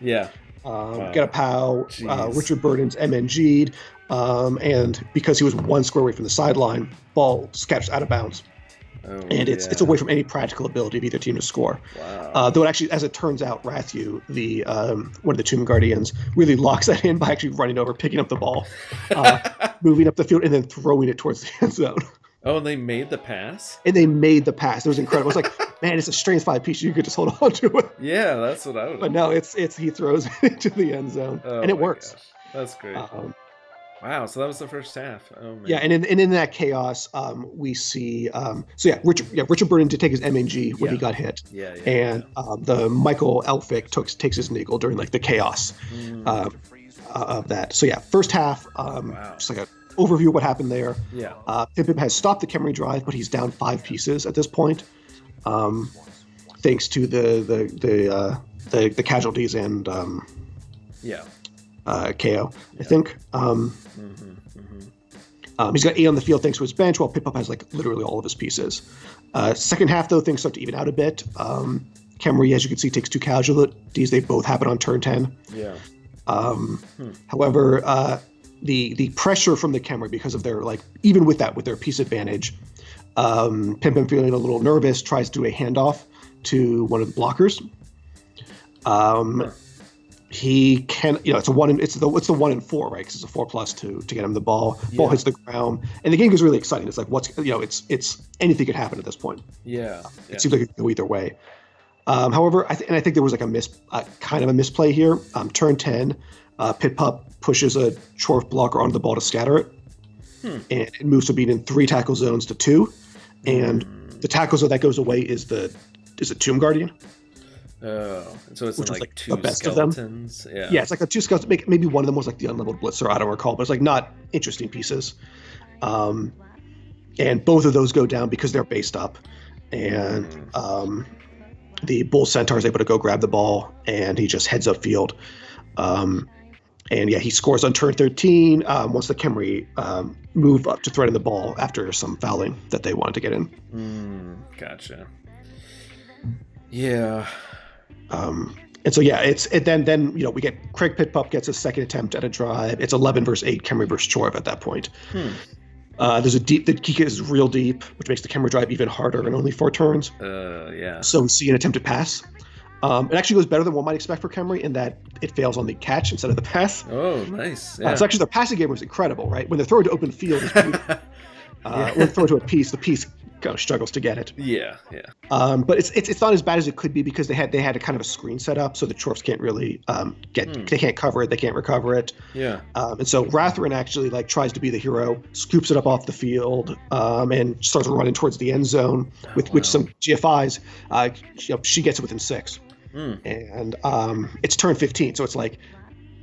Yeah. Get a POW. Richard Burden's MNG'd, and because he was 1 square away from the sideline, ball scatters out of bounds. And it's away from any practical ability of either team to score. Wow. Though it actually, as it turns out, Rathu, the one of the Tomb Guardians, really locks that in by actually running over, picking up the ball, moving up the field, and then throwing it towards the end zone. Oh, and they made the pass? And they made the pass. It was incredible. It was like, man, it's a strange 5 piece. You could just hold on to it. Yeah, that's what I would. But no, he throws it into the end zone, and it works. Gosh. That's great. Wow, so that was the first half. Oh man. Yeah, and in that chaos, we see Richard Burden did take his MNG when he got hit. And the Michael Elphick takes his niggle during like the chaos of that. So yeah, first half, just like an overview of what happened there. Pip Pip has stopped the Khemri drive, but he's down 5 pieces at this point, thanks to the casualties and KO, I think. He's got 8 on the field thanks to his bench, while Pip-Up has like literally all of his pieces. Second half, though, things start to even out a bit. Khemri, as you can see, takes 2 casualties. They both happen on turn 10. However, the pressure from the Khemri, because of their even with their piece advantage, Pip feeling a little nervous, tries to do a handoff to one of the blockers. He can, it's the 1 in 4, right? Because it's a 4+ to get him the ball. Ball hits the ground, and the game is really exciting. It's like it's anything could happen at this point. It seems like it could go either way. However, I think there was like kind of a misplay here. Turn 10, Pip-Pup pushes a Chorf blocker onto the ball to scatter it, and it moves from being in 3 tackle zones to 2, and the tackle zone that goes away is a Tomb Guardian. Oh, so it's which like was 2 the best skeletons. Of them. Yeah, it's like the 2 skeletons. Maybe one of them was like the Unleveled Blitzer. I don't recall, but it's like not interesting pieces. And both of those go down because they're based up, and the Bull Centaur is able to go grab the ball, and he just heads up field. And yeah, he scores on turn 13 once the Khemri move up to threaten the ball after some fouling that they wanted to get in. Gotcha. Yeah. And so yeah, then we get Craig Pip-Pup gets a second attempt at a drive. It's 11 versus 8, Khemri versus Chorf at that point. There's the Kika is real deep, which makes the Khemri drive even harder and only 4 turns. Yeah. So we see an attempted pass. It actually goes better than one might expect for Khemri in that it fails on the catch instead of the pass. Oh, nice. Yeah. So actually, their passing game was incredible, right? When they're thrown to open field, it's beautiful. When they're thrown to a piece, the piece kind of struggles to get it. Yeah. But it's not as bad as it could be because they had a kind of a screen set up, so the Chorfs can't really they can't cover it, they can't recover it. Yeah. And so Ratharin actually tries to be the hero, scoops it up off the field, and starts running towards the end zone with which some GFIs, she gets it within 6. And it's turn 15, so it's like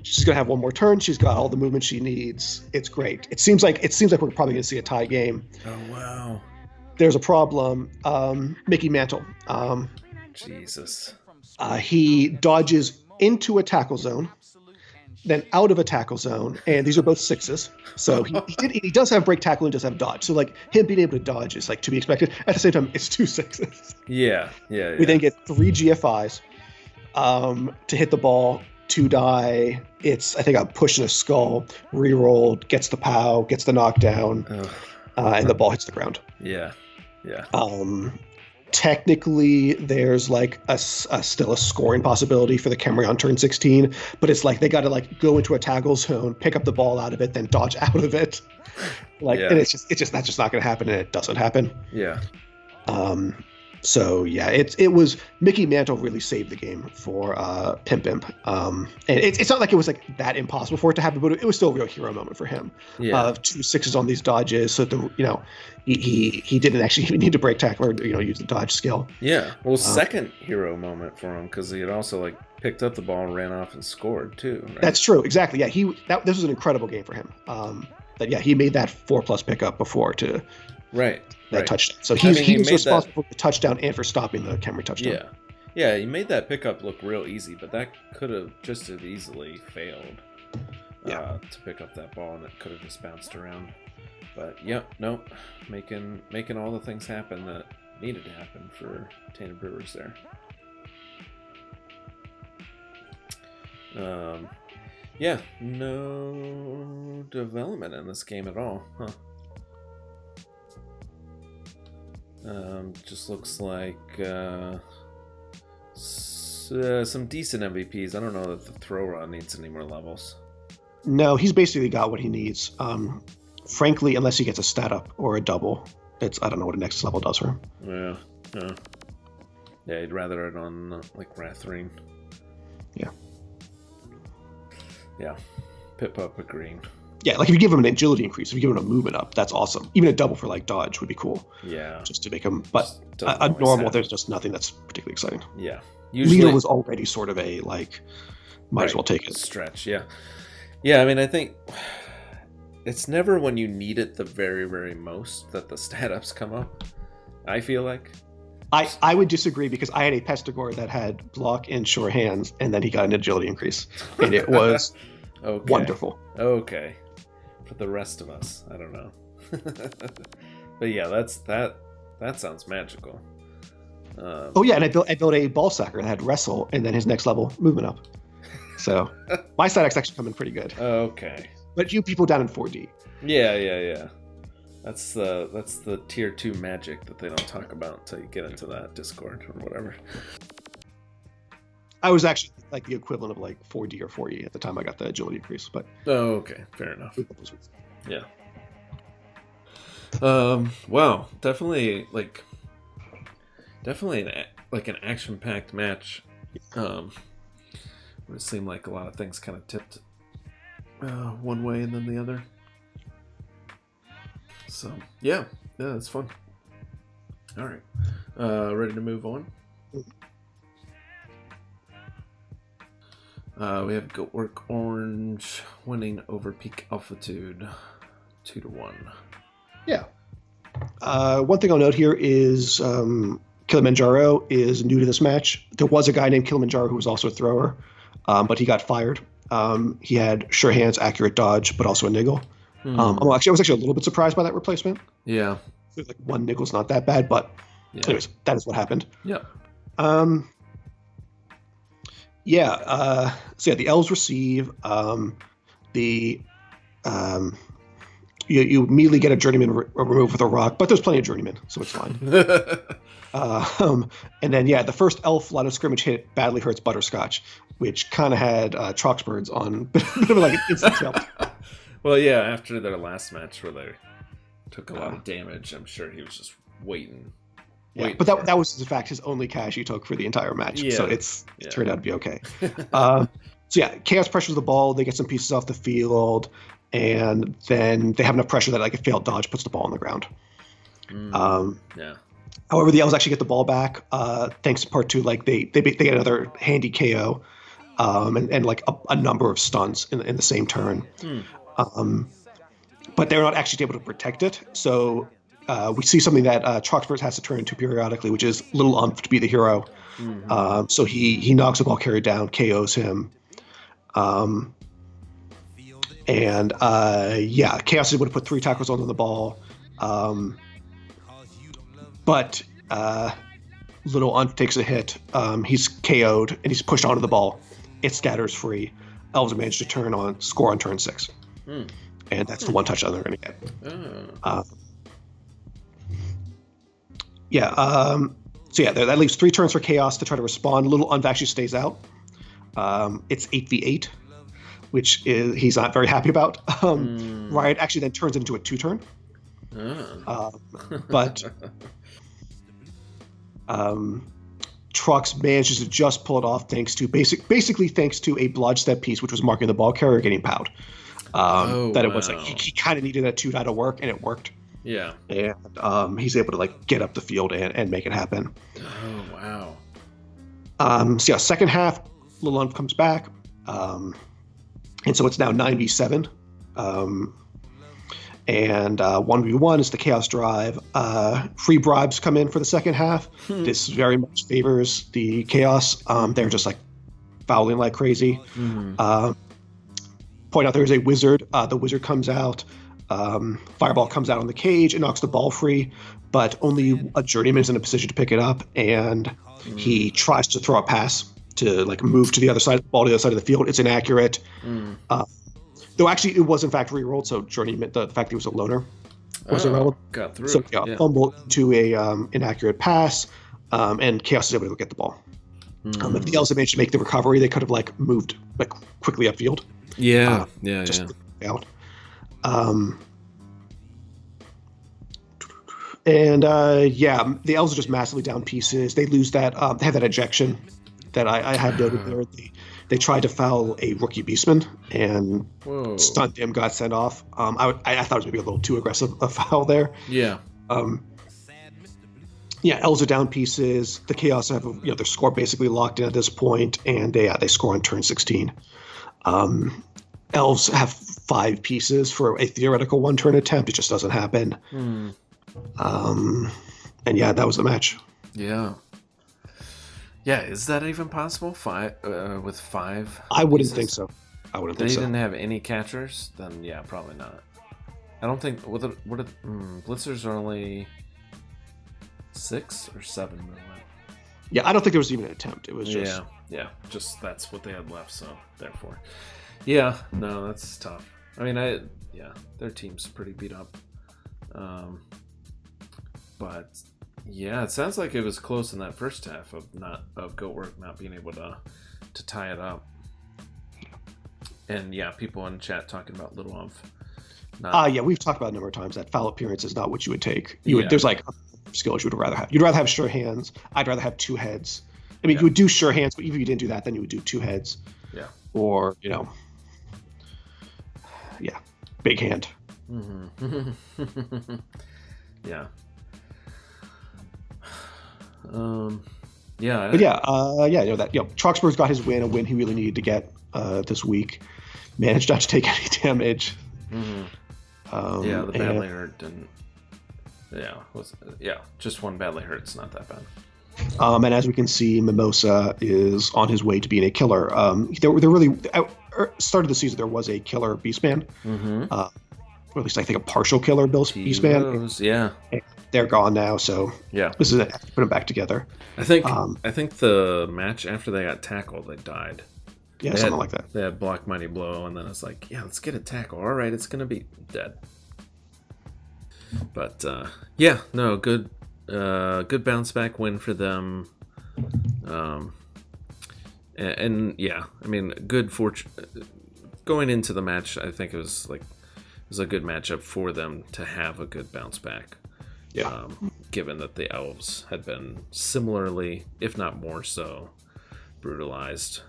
she's gonna have one more turn. She's got all the movement she needs. It's great. It seems like we're probably gonna see a tie game. Oh wow. There's a problem. Mickey Mantle. Jesus. He dodges into a tackle zone, then out of a tackle zone, and these are both 6s. So he does have break tackle and does have dodge. So him being able to dodge is to be expected. At the same time, it's 2 6s. Yeah. We then get 3 GFIs to hit the ball. 2 die. It's I think a push and a skull. Rerolled, gets the POW, gets the knockdown, and the ball hits the ground. Yeah. Technically, there's still a scoring possibility for the Khemri on turn 16, but it's they got to go into a tackle zone, pick up the ball out of it, then dodge out of it. And it's just that's just not going to happen, and it doesn't happen. Yeah. So yeah, it was Mickey Mantle really saved the game for Pimp. And it's not like it was that impossible for it to happen, but it was still a real hero moment for him. Yeah. 2 6s on these dodges, so he didn't actually even need to break tackle or use the dodge skill. Yeah. Well, second hero moment for him because he had also picked up the ball and ran off and scored too. Right? That's true. Exactly. Yeah. This was an incredible game for him. He made that 4+ pickup before to. Right. Touchdown. So he was responsible for the touchdown and for stopping the Khemri touchdown. Yeah, he made that pickup look real easy, but that could have just as easily failed to pick up that ball, and it could have just bounced around. But making all the things happen that needed to happen for Tainted Brewers there. No development in this game at all, huh? Just looks like some decent MVPs. I don't know that the throw rod needs any more levels. No, he's basically got what he needs. Frankly, unless he gets a stat up or a double, I don't know what a next level does for him. Yeah, he'd rather it on Ratharin. Yeah. Pip up a green. Yeah, if you give him an agility increase, if you give him a movement up, that's awesome. Even a double for dodge would be cool. Yeah. Just to make him, but a normal, there's just nothing that's particularly exciting. Yeah. Leader was already sort of a might as well take it. Stretch, yeah. Yeah, I mean, I think it's never when you need it the very, very most that the stat ups come up, I feel like. I would disagree because I had a Pestigore that had block and sure hands, and then he got an agility increase, and it was wonderful. Okay. For the rest of us, I don't know. But yeah, that sounds magical. And I built a ball sacker that had wrestle and then his next level movement up. So my stats actually come in pretty good. Okay. But you people down in 4D. Yeah. That's the tier 2 magic that they don't talk about until you get into that Discord or whatever. I was actually the equivalent of 4D or 4E at the time I got the agility increase, but okay, fair enough. Yeah. Wow, definitely an action-packed match. It seemed like a lot of things kind of tipped one way and then the other. So yeah, it's fun. All right, ready to move on. We have Goatwork Orange winning over Peak Altitude 2-1. Yeah. One thing I'll note here is Kilimanjaro is new to this match. There was a guy named Kilimanjaro who was also a thrower, but he got fired. He had sure hands, accurate dodge, but also a niggle. I was actually a little bit surprised by that replacement. Yeah. One niggle's not that bad, but anyways, that is what happened. Yeah. So the L's receive. The you immediately get a journeyman removed with a rock, but there's plenty of journeymen, so it's fine. And then, the first elf line of scrimmage hit badly hurts Butterscotch, which kind of had Troxbirds on a bit of like an instant tilt. Well, yeah, after their last match where they took a lot of damage, I'm sure he was just waiting. Yeah, but that was in fact his only cash he took for the entire match, so it turned out to be okay. Chaos pressures the ball. They get some pieces off the field, and then they have enough pressure that like a failed dodge puts the ball on the ground. However, the Elves actually get the ball back thanks to part 2. Like they get another handy KO, and like a number of stuns in the same turn. But they're not actually able to protect it. So we see something that Troxbirds has to turn into periodically, which is Little Umph to be the hero. So he knocks the ball carrier down, KOs him. Chaos is able to put 3 tackles on the ball. But Little Umph takes a hit. He's KO'd and he's pushed onto the ball. It scatters free. Elves are managed to score on turn 6. And that's the one touchdown they're going to get. That leaves 3 turns for Chaos to try to respond. Little Umph actually stays out. It's 8v8, which he's not very happy about. Riot actually then turns it into a 2-turn. But Trux manages to just pull it off thanks to basically thanks to a blodge step piece, which was marking the ball carrier getting powed. It was like he kind of needed that 2 die to work, and it worked. Yeah. And he's able to like get up the field and make it happen. Oh wow. Second half, Little Umph comes back, and so it's now 9v7. And 1v1 is the Chaos Drive. Free bribes come in for the second half. This very much favors the Chaos. They're just like fouling like crazy. Point out there's a wizard. The wizard comes out. Fireball comes out on the cage and knocks the ball free, but only a journeyman is in a position to pick it up, and he tries to throw a pass to like move to the other side of the ball, to the other side of the field. It's inaccurate. Though actually it was in fact re-rolled, so journeyman, the fact he was a loner was irrelevant. Got through. So fumble to a inaccurate pass, and Chaos is able to get the ball. If the Elves had managed to make the recovery, they could have like moved like quickly upfield. Out. The Elves are just massively down pieces. They lose that. They have that ejection that I had noted there. They tried to foul a rookie beastman, and stunned him, got sent off. I thought it was maybe a little too aggressive a foul there. Elves are down pieces. The Chaos have their score basically locked in at this point, and they score on turn 16. Elves have 5 pieces for a theoretical 1-turn attempt. It just doesn't happen. That was the match. Is that even possible? 5 with 5? I wouldn't think so. They didn't have any catchers, then probably not. I don't think blitzers are only 6 or 7. I don't think there was even an attempt. It was just just that's what they had left. So therefore, no, that's tough. I mean, their team's pretty beat up, but. Yeah, it sounds like it was close in that first half of Goatwork not being able to tie it up. And people in chat talking about Little Umph. We've talked about it a number of times that foul appearance is not what you would take. There's like skills you would rather have. You'd rather have sure hands. I'd rather have 2 heads. I mean, you would do sure hands, but even if you didn't do that, then you would do 2 heads. Or big hand. Troxbirds got his win, a win he really needed to get this week. Managed not to take any damage. The badly hurt didn't. Just one badly hurt. It's not that bad. And as we can see, Mimosa is on his way to being a killer. There really started the season. There was a killer Beastman, or at least I think a partial killer Beastman. They're gone now, so this is it. Put them back together. I think the match after they got tackled, they died. Something like that. They had block mighty blow, and then it's like, let's get a tackle. All right, it's gonna be dead. But yeah, no, good bounce back win for them. And yeah, I mean, good fortune going into the match. I think it was a good matchup for them to have a good bounce back. Yeah. Given that the elves had been similarly, if not more so, brutalized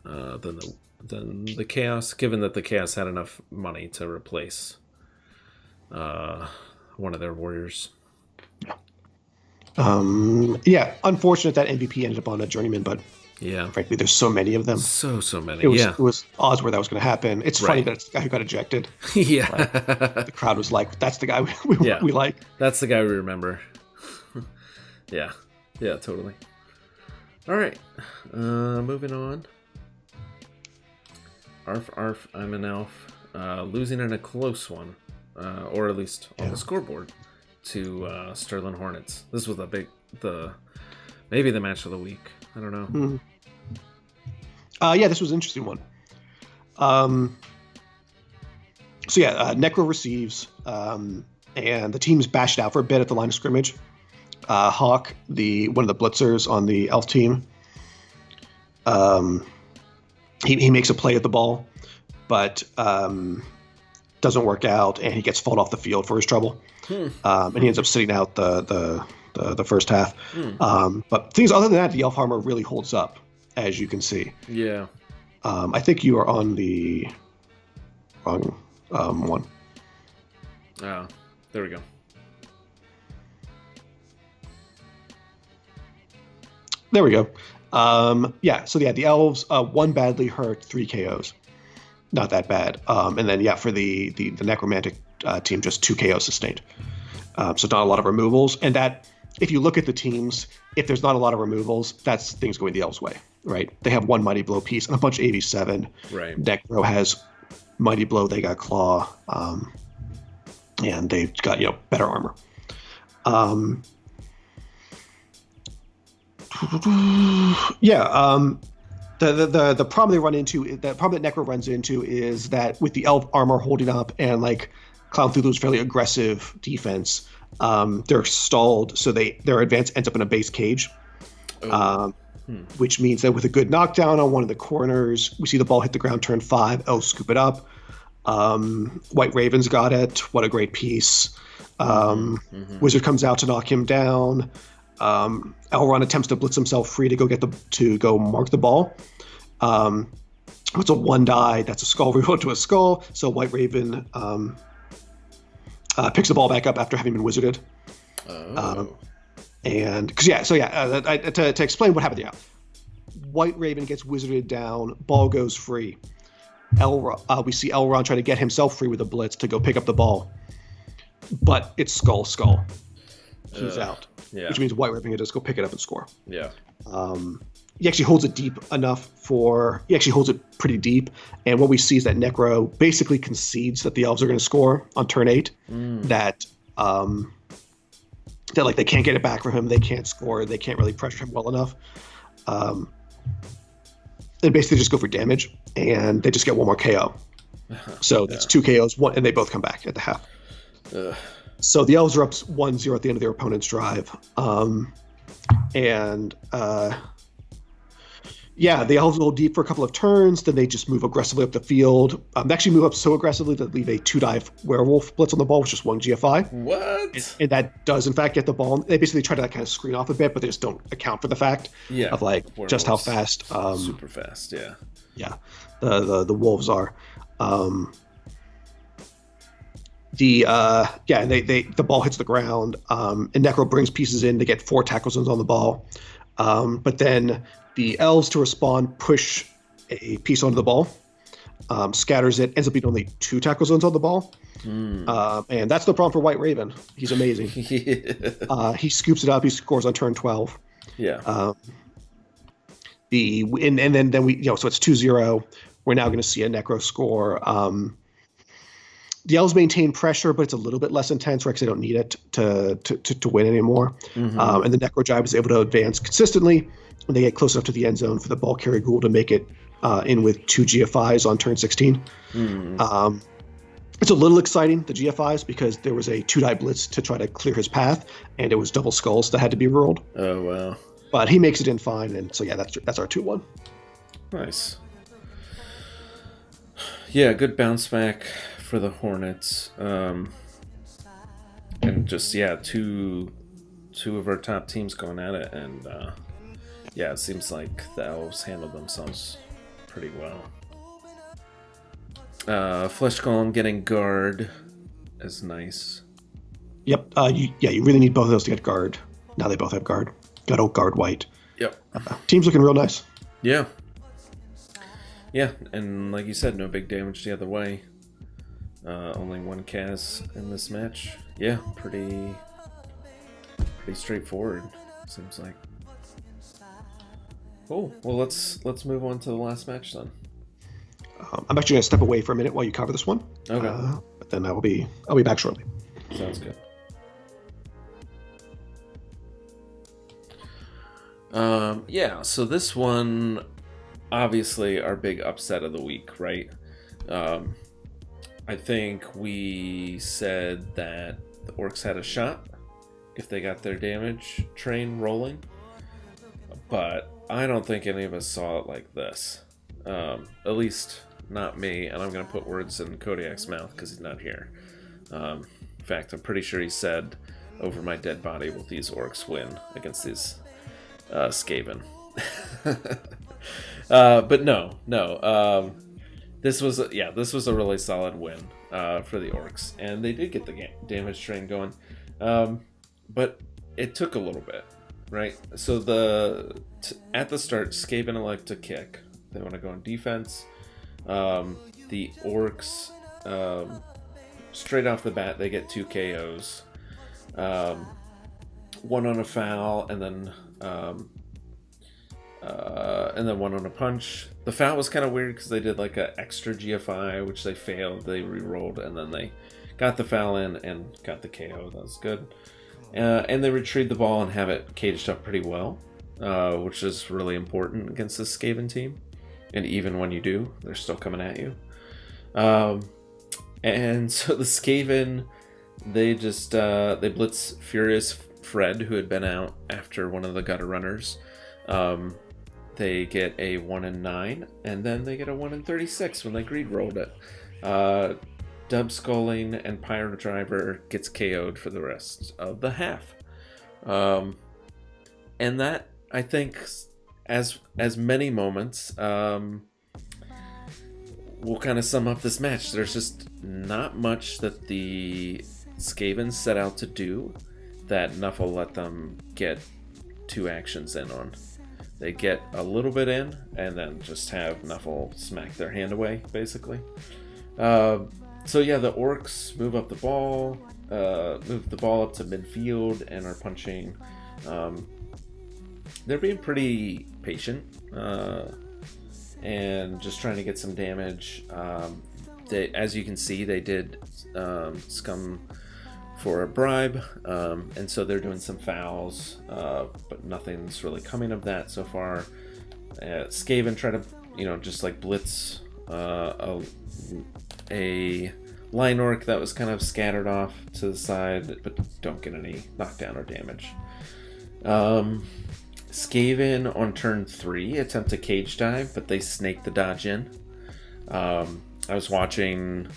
than the chaos. Given that the chaos had enough money to replace one of their warriors. Yeah. Unfortunate that MVP ended up on a journeyman, but yeah, frankly, there's so many of them. So many. It was odds where that was going to happen. It's funny that it's the guy who got ejected. Yeah. The crowd was like, "That's the guy we like." That's the guy we remember. Yeah. Yeah. Totally. All right. Moving on. Arf, I'm an elf. Losing in a close one, or at least on the scoreboard, to Sterling Hornets. This was maybe the match of the week. I don't know. Mm-hmm. Yeah, this was an interesting one. Necro receives, and the team's bashed out for a bit at the line of scrimmage. Hawk, one of the blitzers on the elf team, he makes a play at the ball, but doesn't work out, and he gets fought off the field for his trouble. And he ends up sitting out the first half. But things other than that, the elf armor really holds up, as you can see. Yeah. I think you are on the wrong one. Oh, there we go. There we go. The elves, one badly hurt, 3 KOs. Not that bad. And then, for the necromantic team, just 2 KOs sustained. So not a lot of removals. And that, if you look at the teams, if there's not a lot of removals, that's things going the elves' way, right? They have 1 Mighty Blow piece and a bunch of 87. Right. Necro has Mighty Blow, they got Claw, and they've got, better armor. The problem they run into, the problem that Necro runs into, is that with the elf armor holding up and Clown Cthulhu's fairly aggressive defense, they're stalled, so their advance ends up in a base cage, which means that with a good knockdown on one of the corners, we see the ball hit the ground, turn 5, elves scoop it up. White Raven's got it. What a great piece. Wizard comes out to knock him down. Elrond attempts to blitz himself free to go mark the ball. It's a 1 die. That's a skull reroll to a skull. So White Raven picks the ball back up after having been wizarded. To explain what happened, White Raven gets wizarded down. Ball goes free. We see Elrond try to get himself free with a blitz to go pick up the ball, but it's skull. He's out. Yeah. Which means White Raven can just go pick it up and score. Yeah. He actually holds it deep enough he actually holds it pretty deep. And what we see is that Necro basically concedes that the elves are going to score on turn 8. That they can't get it back from him. They can't score. They can't really pressure him well enough. They basically just go for damage, and they just get 1 more KO. So that's 2 KOs, and they both come back at the half. So the elves are up 1-0 at the end of their opponent's drive. The elves go deep for a couple of turns, then they just move aggressively up the field. They actually move up so aggressively that they leave a 2-dive werewolf blitz on the ball, which is 1 GFI. What? And that does, in fact, get the ball. They basically try to kind of screen off a bit, but they just don't account for the fact of werewolves. Just how fast. Super fast, yeah. Yeah, the wolves are. The ball hits the ground, and Necro brings pieces in. They get 4 tackle zones on the ball, but then the elves, to respond, push a piece onto the ball, scatters it, ends up being only 2 tackle zones on the ball, and that's the problem for White Raven. He's amazing. He scoops it up. He scores on turn 12. Yeah. So it's 2-0. We're now going to see a Necro score. The elves maintain pressure, but it's a little bit less intense, right? Because they don't need it to win anymore. And the Necro Jive is able to advance consistently when they get close enough to the end zone for the ball carrier ghoul to make it in with 2 GFIs on turn 16. It's a little exciting, the GFIs, because there was a 2-die blitz to try to clear his path, and it was double skulls that had to be rolled. Oh, wow. But he makes it in fine, and so yeah, that's our 2-1. Nice. Yeah, good bounce back for the Hornets. And just, yeah, two of our top teams going at it, and yeah, it seems like the Elves handled themselves pretty well. Flesh Golem getting guard is nice. Yep. You really need both of those to get guard. Now they both have guard. Got guard white. Yep. Team's looking real nice. Yeah. Yeah, and like you said, no big damage the other way. Only one Kaz in this match. Yeah, pretty straightforward, seems like. Cool. Well, let's move on to the last match then. I'm actually going to step away for a minute while you cover this one. Okay. But then I'll be back shortly. Sounds good. Yeah, so this one, obviously our big upset of the week, right? I think we said that the Orcs had a shot if they got their damage train rolling, but I don't think any of us saw it like this. At least not me, and I'm going to put words in Kodiak's mouth because he's not here. In fact, I'm pretty sure he said, "Over my dead body will these Orcs win against these Skaven." But no. This was a really solid win for the Orcs, and they did get the damage train going. But it took a little bit, right? So at the start, Skaven elect to kick. They want to go on defense. The Orcs, straight off the bat, they get 2 KOs. One on a foul, and then one on a punch. The foul was kind of weird because they did like an extra GFI, which they failed. They re-rolled, and then they got the foul in and got the KO. That was good. And they retrieved the ball and have it caged up pretty well, which is really important against this Skaven team. And even when you do, they're still coming at you. And so the Skaven, they just they blitz Furious Fred, who had been out after one of the gutter runners. They get a 1 in 9, and then they get a 1 in 36 when they greed rolled it. Dub Sculling and Pyro Driver gets KO'd for the rest of the half. And that, I think, as many moments, will kind of sum up this match. There's just not much that the Skavens set out to do that Nuffle let them get 2 actions in on. They get a little bit in, and then just have Nuffle smack their hand away, basically. So yeah, the Orcs move up the ball, move the ball up to midfield, and are punching. They're being pretty patient, and just trying to get some damage. As you can see, they did scum for a bribe, and so they're doing some fouls, but nothing's really coming of that so far. Skaven try to, just like blitz a line orc that was kind of scattered off to the side, but don't get any knockdown or damage. Skaven on turn 3 attempt a cage dive, but they snake the dodge in. I was watching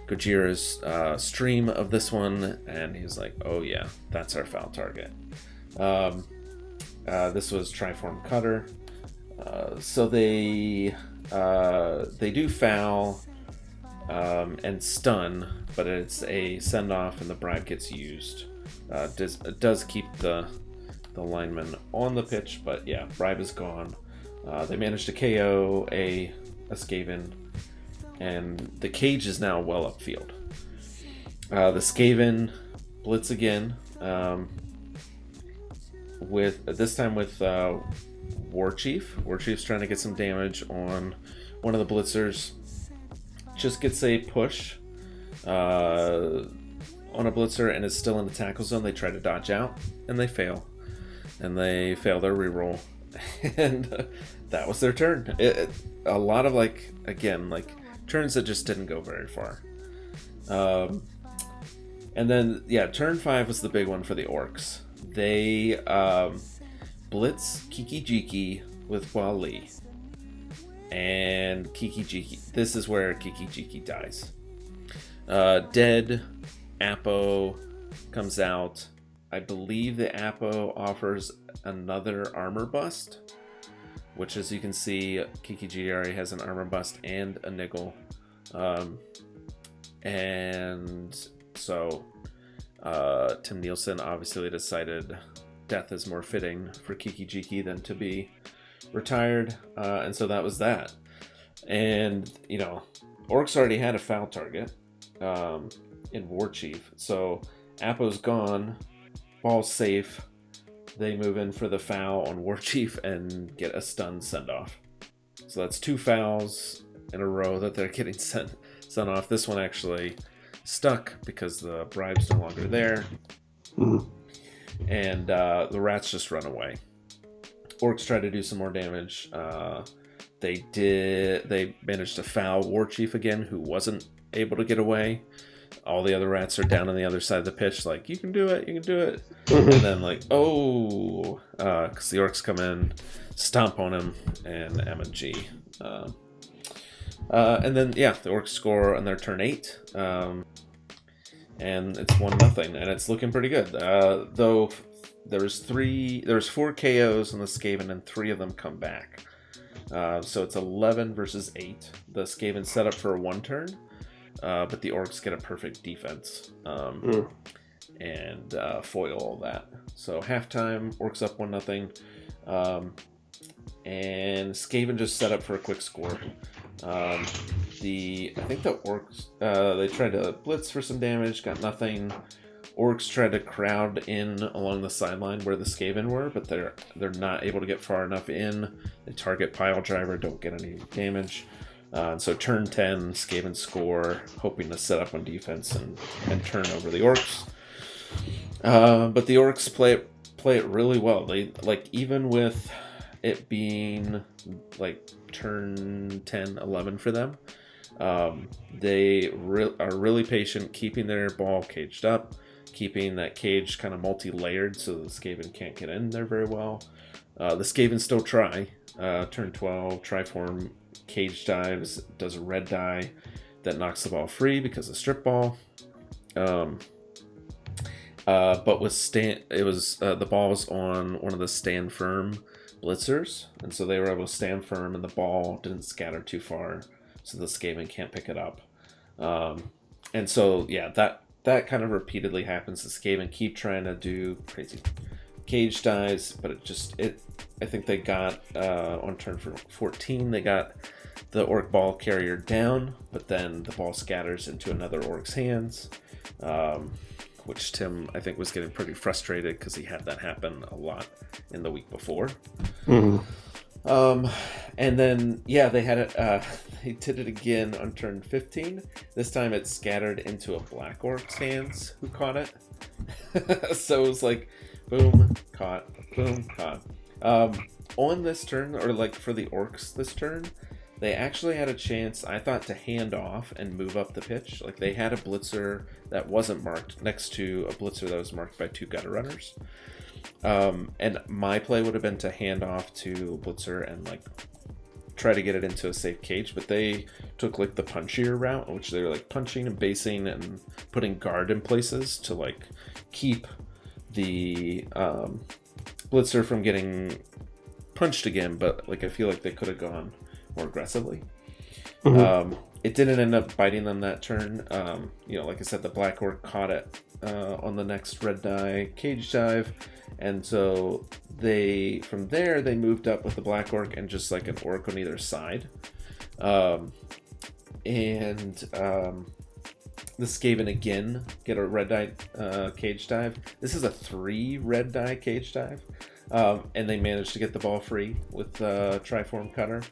Gojira's stream of this one, and he's like, "Oh yeah, that's our foul target." This was Triform Cutter, so they do foul and stun, but it's a send off, and the bribe gets used. It does keep the lineman on the pitch, but yeah, bribe is gone. They managed to KO a Skaven, and the cage is now well upfield. The Skaven blitz again, this time with Warchief. Warchief's trying to get some damage on one of the blitzers. Just gets a push on a blitzer and is still in the tackle zone. They try to dodge out, and they fail. And they fail their reroll. And that was their turn. A lot of, turns that just didn't go very far. And then, yeah, turn 5 was the big one for the orcs. They blitz Kiki-Jiki with Wali. And Kiki-Jiki, this is where Kiki-Jiki dies. Dead, Apo comes out. I believe the Apo offers another armor bust, which, as you can see, Kiki-Jiki already has an armor bust and a niggle. And so Tim Nielsen obviously decided death is more fitting for Kiki-Jiki than to be retired, and so that was that. And orcs already had a foul target in War Chief, so Apo's gone, ball's safe. They move in for the foul on War Chief and get a stun send off. So that's 2 fouls in a row that they're getting sent off. This one actually stuck because the bribe's no longer there. And the rats just run away. Orcs try to do some more damage. They managed to foul War Chief again, who wasn't able to get away. All the other rats are down on the other side of the pitch, like, you can do it. And then, like, because the orcs come in, stomp on him, and M&G. And then, yeah, the orcs score on their turn 8. And it's 1-0, and it's looking pretty good. Though there's 4 KOs on the Skaven, and 3 of them come back. So it's 11 versus 8. The Skaven set up for a 1 turn, but the orcs get a perfect defense and foil all that. So halftime, orcs up 1-0, and Skaven just set up for a quick score. I think the orcs, they tried to blitz for some damage, got nothing. Orcs tried to crowd in along the sideline where the Skaven were, but they're not able to get far enough in. They target pile driver, don't get any damage. So turn 10, Skaven score, hoping to set up on defense and turn over the orcs. But the orcs play it really well. They, like, even with it being like turn 10, 11 for them, they are really patient, keeping their ball caged up, keeping that cage kind of multi-layered so the Skaven can't get in there very well. The Skaven still try. Turn 12, Triform cage dives, does a red die that knocks the ball free because of strip ball. But with the ball was on one of the stand firm blitzers, and so they were able to stand firm, and the ball didn't scatter too far, so the Skaven can't pick it up. And so, yeah, that kind of repeatedly happens. The Skaven keep trying to do crazy cage dives, but I think they got, on turn 14, they got the orc ball carrier down, but then the ball scatters into another orc's hands, which Tim, I think, was getting pretty frustrated because he had that happen a lot in the week before. And then, yeah, they had it. They did it again on turn 15. This time it scattered into a black orc's hands, who caught it. So it was like, boom, caught, boom, caught. On this turn, or like for the orcs this turn, they actually had a chance, I thought, to hand off and move up the pitch. Like, they had a blitzer that wasn't marked next to a blitzer that was marked by 2 gutter runners. And my play would have been to hand off to blitzer and, like, try to get it into a safe cage, but they took, like, the punchier route, which they were, like, punching and basing and putting guard in places to, like, keep the blitzer from getting punched again. But, like, I feel like they could have gone more aggressively. It didn't end up biting them that turn. Like I said, the black orc caught it on the next red die cage dive, and so from there they moved up with the black orc and just like an orc on either side. The Skaven again get a red die cage dive. This is a 3 red die cage dive, and they managed to get the ball free with Triform Cutter.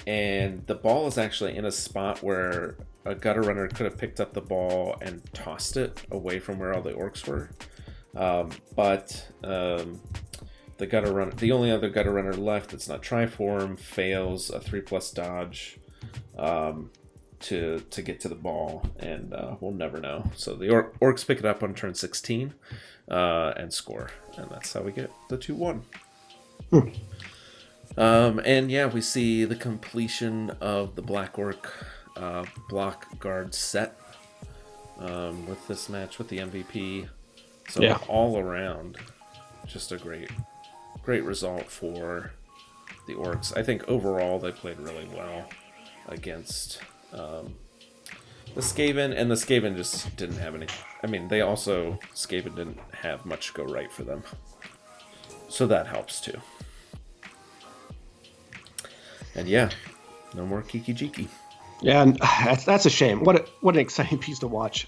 And the ball is actually in a spot where a gutter runner could have picked up the ball and tossed it away from where all the orcs were. But the only other gutter runner left that's not Triform fails a 3+ dodge. to get to the ball, and we'll never know. So the Orcs pick it up on turn 16 and score, and that's how we get the 2-1. And yeah, we see the completion of the Black Orc block guard set with this match with the MVP. So all around, just a great result for the Orcs. I think overall they played really well against the Skaven, and the Skaven just didn't have any. I mean, Skaven didn't have much go right for them, so that helps too. And yeah, no more Kiki Jiki. Yeah, and that's a shame. What an exciting piece to watch.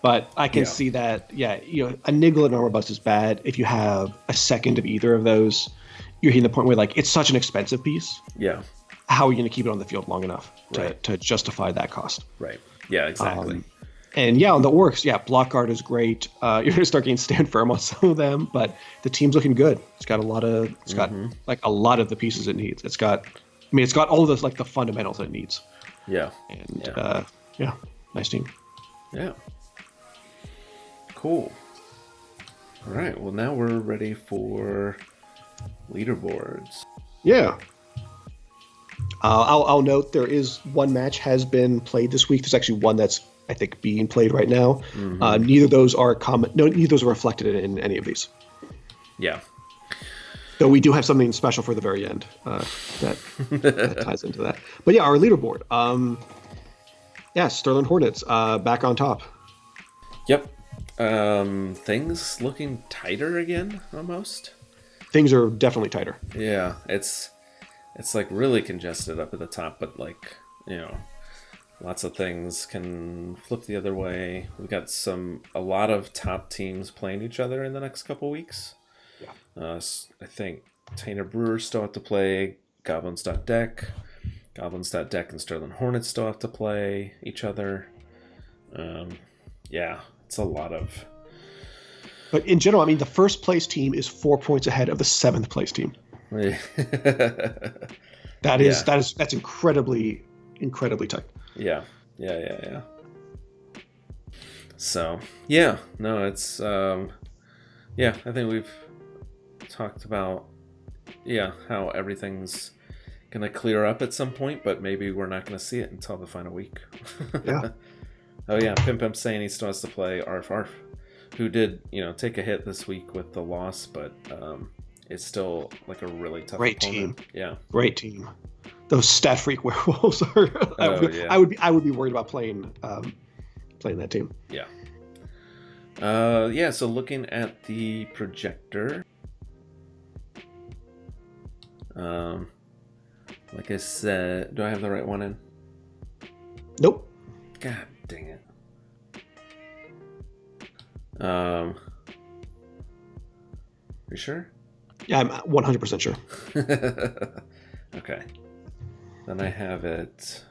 But I can see that, a niggle and armor bust is bad. If you have a second of either of those, you're hitting the point where, like, it's such an expensive piece. Yeah. How are you going to keep it on the field long enough to justify that cost? Right. Yeah, exactly. And on the Orcs, block guard is great. You're going to start getting stand firm on some of them, but the team's looking good. It's got a lot of the pieces it needs. It's got all of those, like, the fundamentals it needs. Yeah. And nice team. Yeah. Cool. All right. Well, now we're ready for leaderboards. Yeah. I'll note there is one match has been played this week. There's actually one that's, I think, being played right now. Neither of those are neither of those are reflected in any of these. Yeah. Though we do have something special for the very end that ties into that. But yeah, our leaderboard. Sterling Hornets back on top. Yep. Things looking tighter again, almost. Things are definitely tighter. Yeah, it's like really congested up at the top, but like, lots of things can flip the other way. We've got a lot of top teams playing each other in the next couple weeks. Yeah. I think Tainer Brewer still have to play, Goblins.deck and Sterling Hornets still have to play each other. It's a lot of. But in general, I mean, the first place team is 4 points ahead of the 7th place team. That's incredibly tight. Yeah. So it's I think we've talked about how everyth's gonna clear up at some point, but maybe we're not gonna see it until the final week. Yeah. Oh yeah, Pim saying he still has to play Arf, who did take a hit this week with the loss, but it's still like a really tough great opponent. team. Yeah, great team. Those stat freak werewolves are. I would be worried about playing that team. Yeah. So looking at the projector, like I said, do I have the right one in? Nope. God dang it. You sure? Yeah, I'm 100% sure. Okay. Then I have it.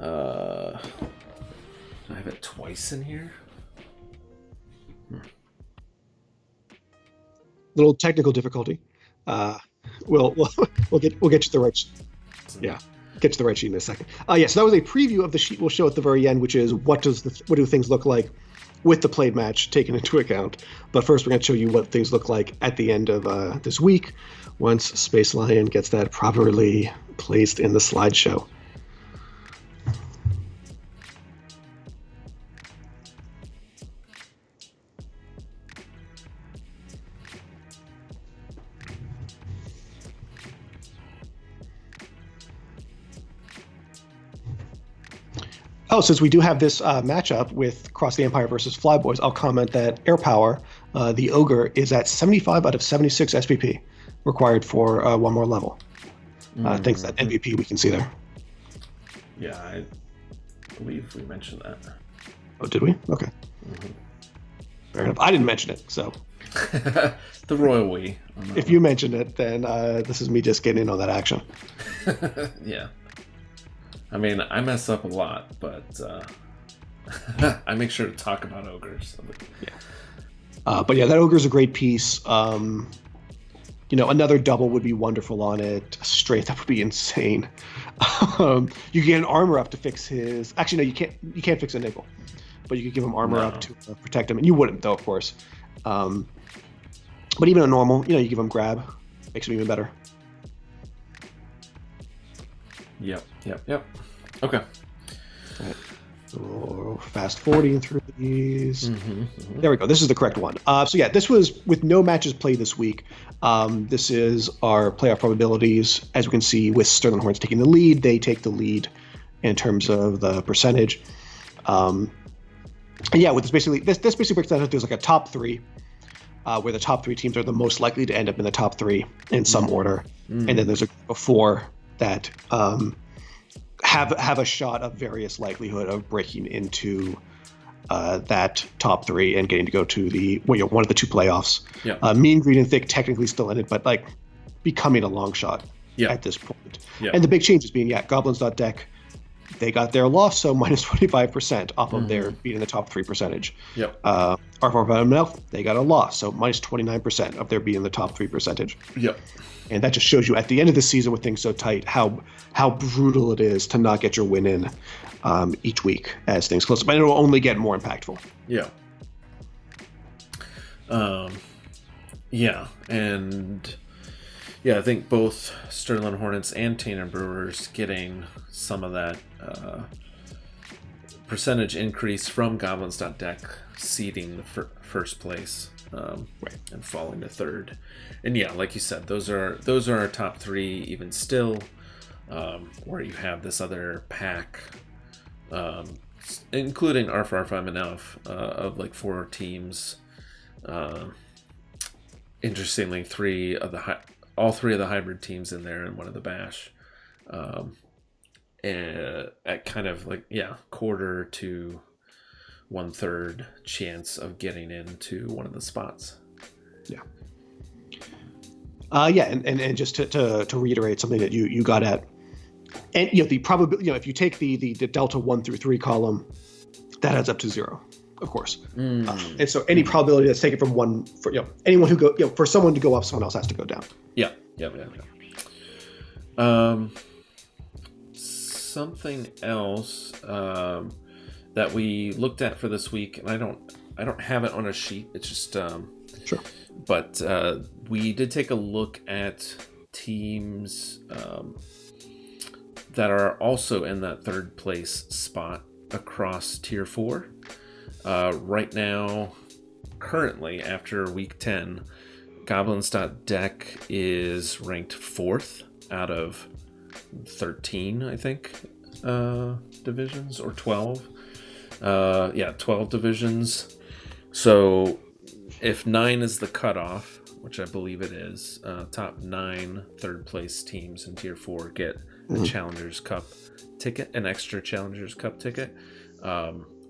Do I have it twice in here? Little technical difficulty. We'll get you the right. Yeah, get you the right sheet in a second. So that was a preview of the sheet we'll show at the very end, which is what do things look like with the played match taken into account. But first, we're going to show you what things look like at the end of this week once Space Lion gets that properly placed in the slideshow. Oh, since we do have this matchup with Cross the Empire versus Flyboys, I'll comment that Air Power, the Ogre, is at 75 out of 76 SPP, required for one more level. Thanks to that MVP we can see there. Yeah, I believe we mentioned that. Oh, did we? Okay. Fair enough. I didn't mention it, so. The royal we. If you mentioned it, then this is me just getting in on that action. Yeah. I mean, I mess up a lot, but I make sure to talk about ogres. Yeah. But yeah, that ogre is a great piece. Another double would be wonderful on it. A strength up would be insane. You can get an armor up to fix his. Actually, no, you can't. You can't fix a nickel, but you could give him armor up to protect him, and you wouldn't though, of course. But even a normal, you give him grab, makes him even better. Yep. Okay. All right. So fast forwarding through these. There we go. This is the correct one. So yeah, this was with no matches played this week. This is our playoff probabilities. As we can see, with Sterling Hornets taking the lead, they take the lead in terms of the percentage. And yeah, with this basically breaks down into there's like a top three, where the top three teams are the most likely to end up in the top three in some order, and then there's a group of four that have a shot of various likelihood of breaking into that top three and getting to go to the one of the two playoffs. Yeah. Mean Green and Thick technically still in it, but like becoming a long shot at this point. Yeah. And the big changes being Goblins.deck, they got their loss, so minus 25% off of their being in the top 3 percentage. Yep. R4 they got a loss, so minus 29% of their being in the top 3 percentage. Yep. And that just shows you at the end of the season with things so tight how brutal it is to not get your win in each week as things close up. And it will only get more impactful. Yeah. And I think both Sterling Hornets and Tanner Brewers getting some of that percentage increase from Goblins.deck seeding the first place and falling to third. And yeah, like you said, those are our top three even still, where you have this other pack, including R4R5 and Elf, of like 4 teams. Interestingly, all three of the hybrid teams in there and one of the bash, and at kind of like quarter to 1/3 chance of getting into one of the spots. And just to reiterate something that you got at, and the probability, if you take the delta 1 through 3 column, that adds up to 0, of course. And so any probability that's taken from one, for anyone who go, for someone to go up, someone else has to go down. Yeah. Something else that we looked at for this week, and I don't have it on a sheet. It's just sure. But we did take a look at teams that are also in that third place spot across tier 4. Right now, currently after week 10, Goblins.deck is ranked 4th out of 13, I think, divisions, or 12. 12 divisions. So if 9 is the cutoff, which I believe it is, top 9 third place teams in tier 4 get a Challengers Cup ticket, an extra Challengers Cup ticket.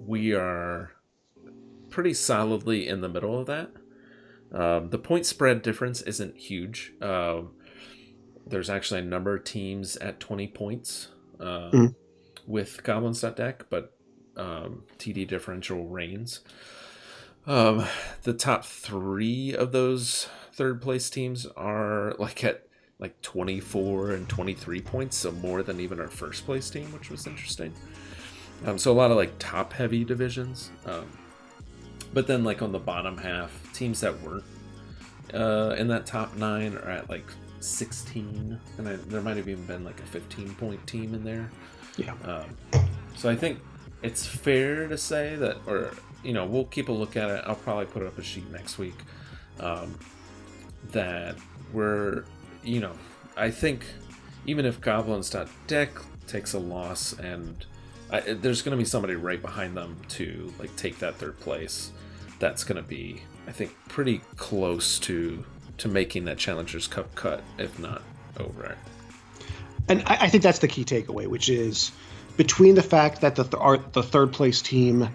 We are pretty solidly in the middle of that. The point spread difference isn't huge. There's actually a number of teams at 20 points with Goblins.deck, but TD differential reigns. The top 3 of those third place teams are at 24 and 23 points, so more than even our first place team, which was interesting. So a lot of top heavy divisions. But then on the bottom half, teams that weren't in that top 9 are at 16, and there might have even been a 15-point team in there. Yeah. So I think it's fair to say that, or we'll keep a look at it. I'll probably put up a sheet next week. That we're, I think even if Goblins.deck takes a loss, and there's going to be somebody right behind them to take that third place, that's going to be, I think, pretty close to making that Challengers Cup cut, if not over it. And I think that's the key takeaway, which is between the fact that the third place team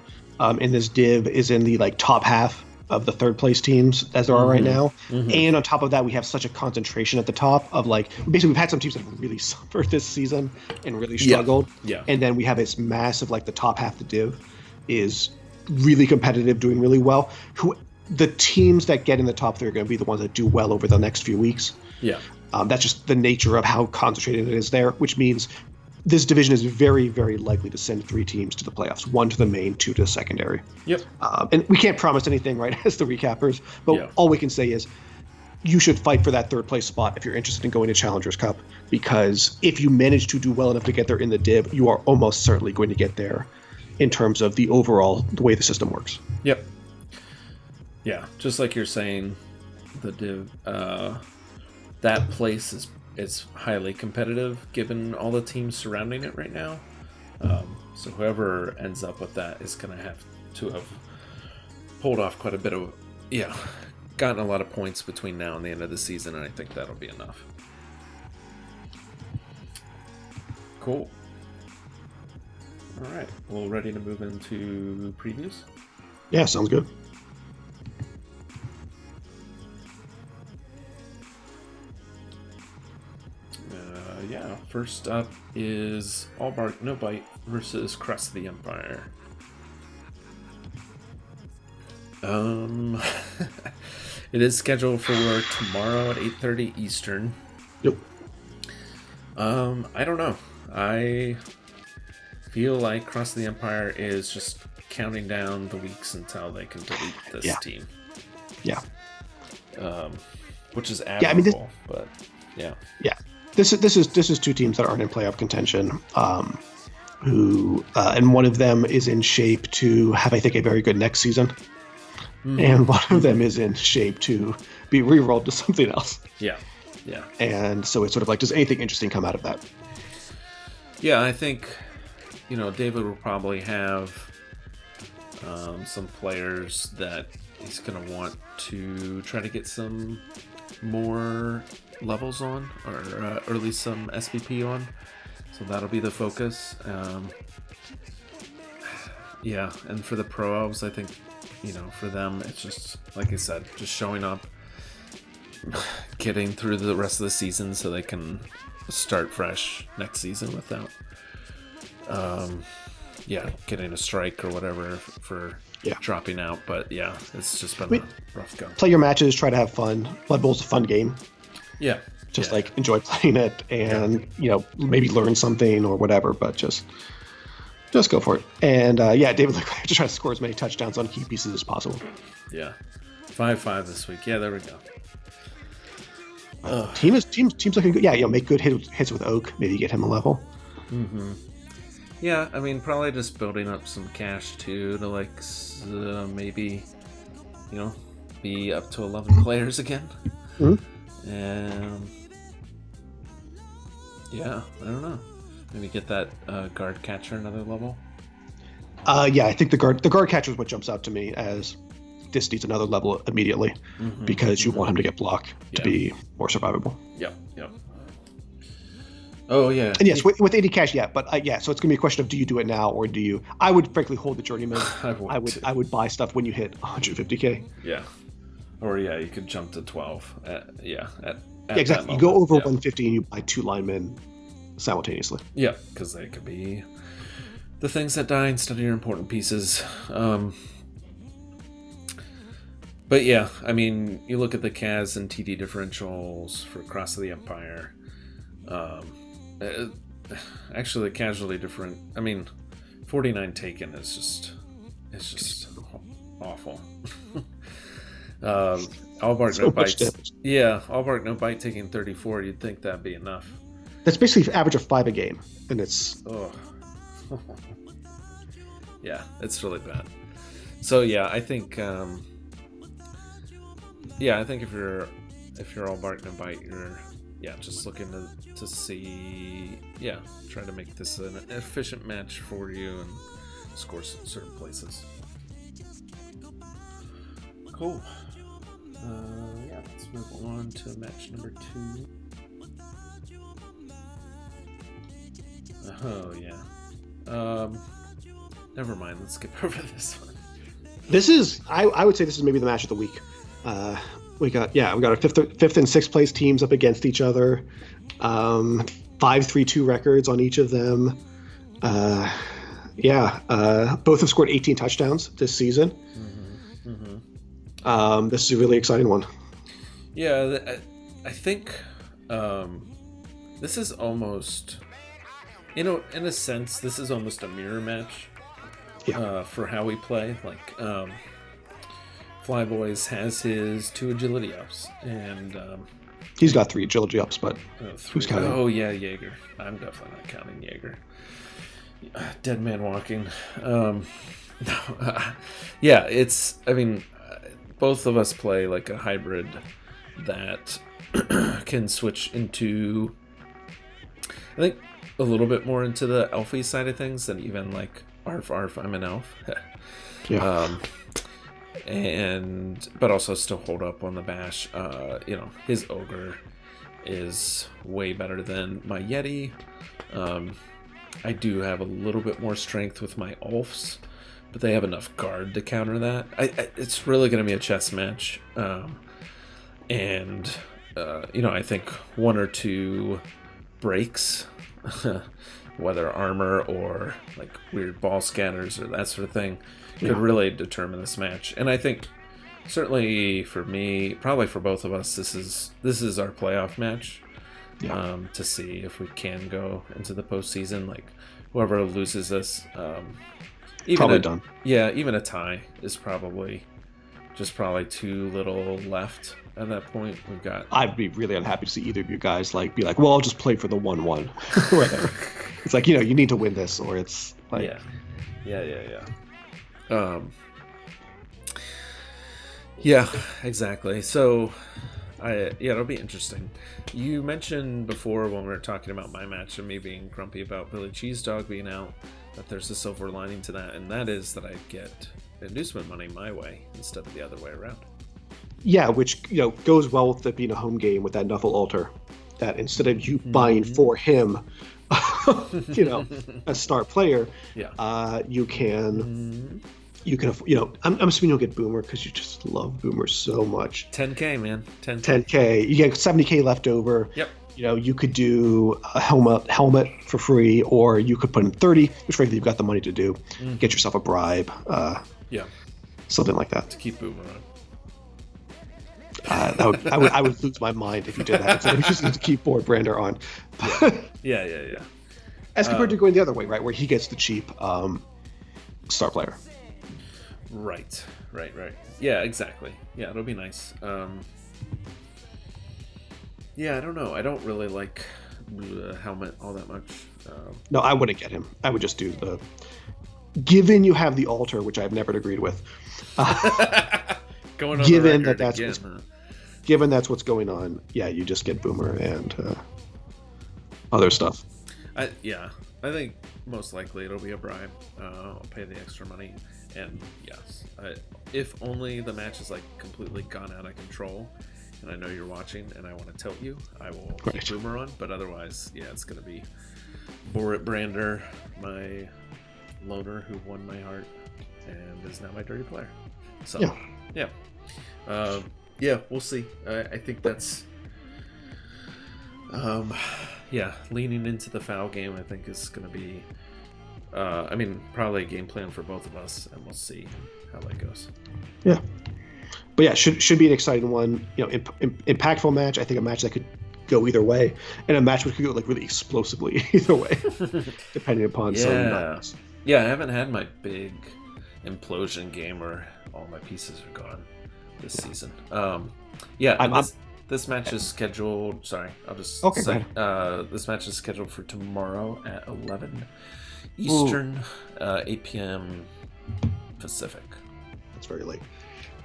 in this div is in the top half of the third place teams as there are right now, and on top of that we have such a concentration at the top of basically we've had some teams that have really suffered this season and really struggled, and then we have this massive the top half of the div is really competitive, doing really well. the teams that get in the top 3 are going to be the ones that do well over the next few weeks. Yeah. That's just the nature of how concentrated it is there, which means this division is very, very likely to send 3 teams to the playoffs, 1 to the main, 2 to the secondary. Yep. And we can't promise anything, right, as the recappers, but all we can say is you should fight for that 3rd place spot if you're interested in going to Challengers Cup, because if you manage to do well enough to get there in the div, you are almost certainly going to get there in terms of the way the system works. Yep. Yeah, just like you're saying, the div, that place is highly competitive given all the teams surrounding it right now. So whoever ends up with that is going to have pulled off quite a bit of, gotten a lot of points between now and the end of the season, and I think that'll be enough. Cool. All right, well, ready to move into previews? Yeah, sounds good. First up is All Bark No Bite versus Crest of the Empire. It is scheduled for tomorrow at 8:30 Eastern. Yep. I don't know. I feel like Crest of the Empire is just counting down the weeks until they can delete this team. Yeah. Which is admirable, but yeah. Yeah. This is 2 teams that aren't in playoff contention, who and one of them is in shape to have, I think, a very good next season, and one of them is in shape to be re-rolled to something else. Yeah. And so it's sort of like, does anything interesting come out of that? Yeah, I think, David will probably have some players that he's going to want to try to get some more levels on, or at least some SVP on, so that'll be the focus. And for the pro elves, I think for them it's just like I said, just showing up, getting through the rest of the season so they can start fresh next season without getting a strike or whatever for dropping out. But it's just been a rough go. Play your matches, try to have fun. Blood Bowl's a fun game. Yeah. Just enjoy playing it, and maybe learn something or whatever, but just go for it. And David just try to score as many touchdowns on key pieces as possible. Yeah. 5-5 this week. Yeah, there we go. Team's looking good. Yeah, make good hits with Oak. Maybe get him a level. Mm-hmm. Yeah, I mean, probably just building up some cash too to maybe be up to 11 players again. Mm-hmm. And I don't know. Maybe get that guard catcher another level. I think the guard catcher is what jumps out to me as this needs another level immediately, because you want him to get blocked to be more survivable. Yep. Oh yeah. And yes, with 80 cash, but so it's gonna be a question of, do you do it now, or do you? I would frankly hold the journeyman. I would buy stuff when you hit 150k. Yeah. Or you could jump to 12. Exactly. You go over 150 and you buy 2 linemen simultaneously. Yeah, because they could be the things that die instead of your important pieces. But I mean, you look at the CAS and TD differentials for Cross of the Empire. Actually, the casualty different. I mean, 49 taken is just awful. All Bark No Bite. Yeah, All Bark No Bite taking 34. You'd think that'd be enough. That's basically average of 5 a game, and it's. Oh. Yeah, it's really bad. So I think. I think if you're All Bark No Bite, you're just looking to see try to make this an efficient match for you and score certain places. Cool. Let's move on to match number 2. Oh yeah. Never mind. Let's skip over this one. This is I would say this is maybe the match of the week. We got our fifth and sixth place teams up against each other. 5-3-2 records on each of them. Both have scored 18 touchdowns this season. This is a really exciting one. Yeah, I think this is almost, in a sense, this is almost a mirror match for how we play. Like, Flyboys has his 2 agility ups, and he's got 3 agility ups, but who's counting? Oh yeah, Jaeger. I'm definitely not counting Jaeger. Dead man walking. Yeah, it's. I mean, both of us play like a hybrid that can switch into, I think, a little bit more into the elfy side of things than even like arf, I'm an elf. Yeah. But also still hold up on the bash. His ogre is way better than my Yeti. I do have a little bit more strength with my Ulfs, but they have enough guard to counter that. It's really going to be a chess match. I think 1 or 2 breaks, whether armor or like weird ball scatters or that sort of thing, could really determine this match. And I think certainly for me, probably for both of us, this is our playoff match. To see if we can go into the postseason. Like, whoever loses this, probably done. Yeah, even a tie is probably too little left at that point. We've got. I'd be really unhappy to see either of you guys be like, well, I'll just play for the 1-1. Whatever. It's like, you need to win this, or it's like. Yeah. Yeah, exactly. So. It'll be interesting. You mentioned before when we were talking about my match and me being grumpy about Billy Cheese Dog being out, that there's a silver lining to that, and that is that I get inducement money my way instead of the other way around. Yeah, which goes well with it being a home game with that Nuffle altar. That instead of you buying for him, a star player, you can. You can, I'm assuming you'll get Boomer because you just love Boomer so much. 10K, man. 10K. You get 70K left over. Yep. You could do a helmet for free, or you could put in 30, which frankly you've got the money to do. Get yourself a bribe. Something like that. To keep Boomer on. I would lose my mind if you did that. So you just need to keep Board Brander on. Yeah. As compared to going the other way, right, where he gets the cheap star player. Right. Yeah, exactly. Yeah, it'll be nice. I don't know. I don't really like the helmet all that much. No, I wouldn't get him. I would just do the... Given you have the altar, which I've never agreed with. Going on given the that that's again, given that's what's going on, you just get Boomer and other stuff. I think most likely it'll be a bribe. I'll pay the extra money. And yes, if only the match is like completely gone out of control, and I know you're watching, and I want to tilt you, I will keep Boomer on. But otherwise, it's going to be Borit Brander, my loner who won my heart and is now my dirty player. So we'll see. I think that's leaning into the foul game. I think is going to be. Probably a game plan for both of us, and we'll see how that goes. Yeah. But should be an exciting one. Impactful match. I think a match that could go either way, and a match which could go like really explosively either way, depending upon some numbers. Yeah, I haven't had my big implosion game where all my pieces are gone this season. This match is scheduled. Sorry, I'll just say. This match is scheduled for tomorrow at 11 Eastern, 8 p.m. Pacific. That's very late.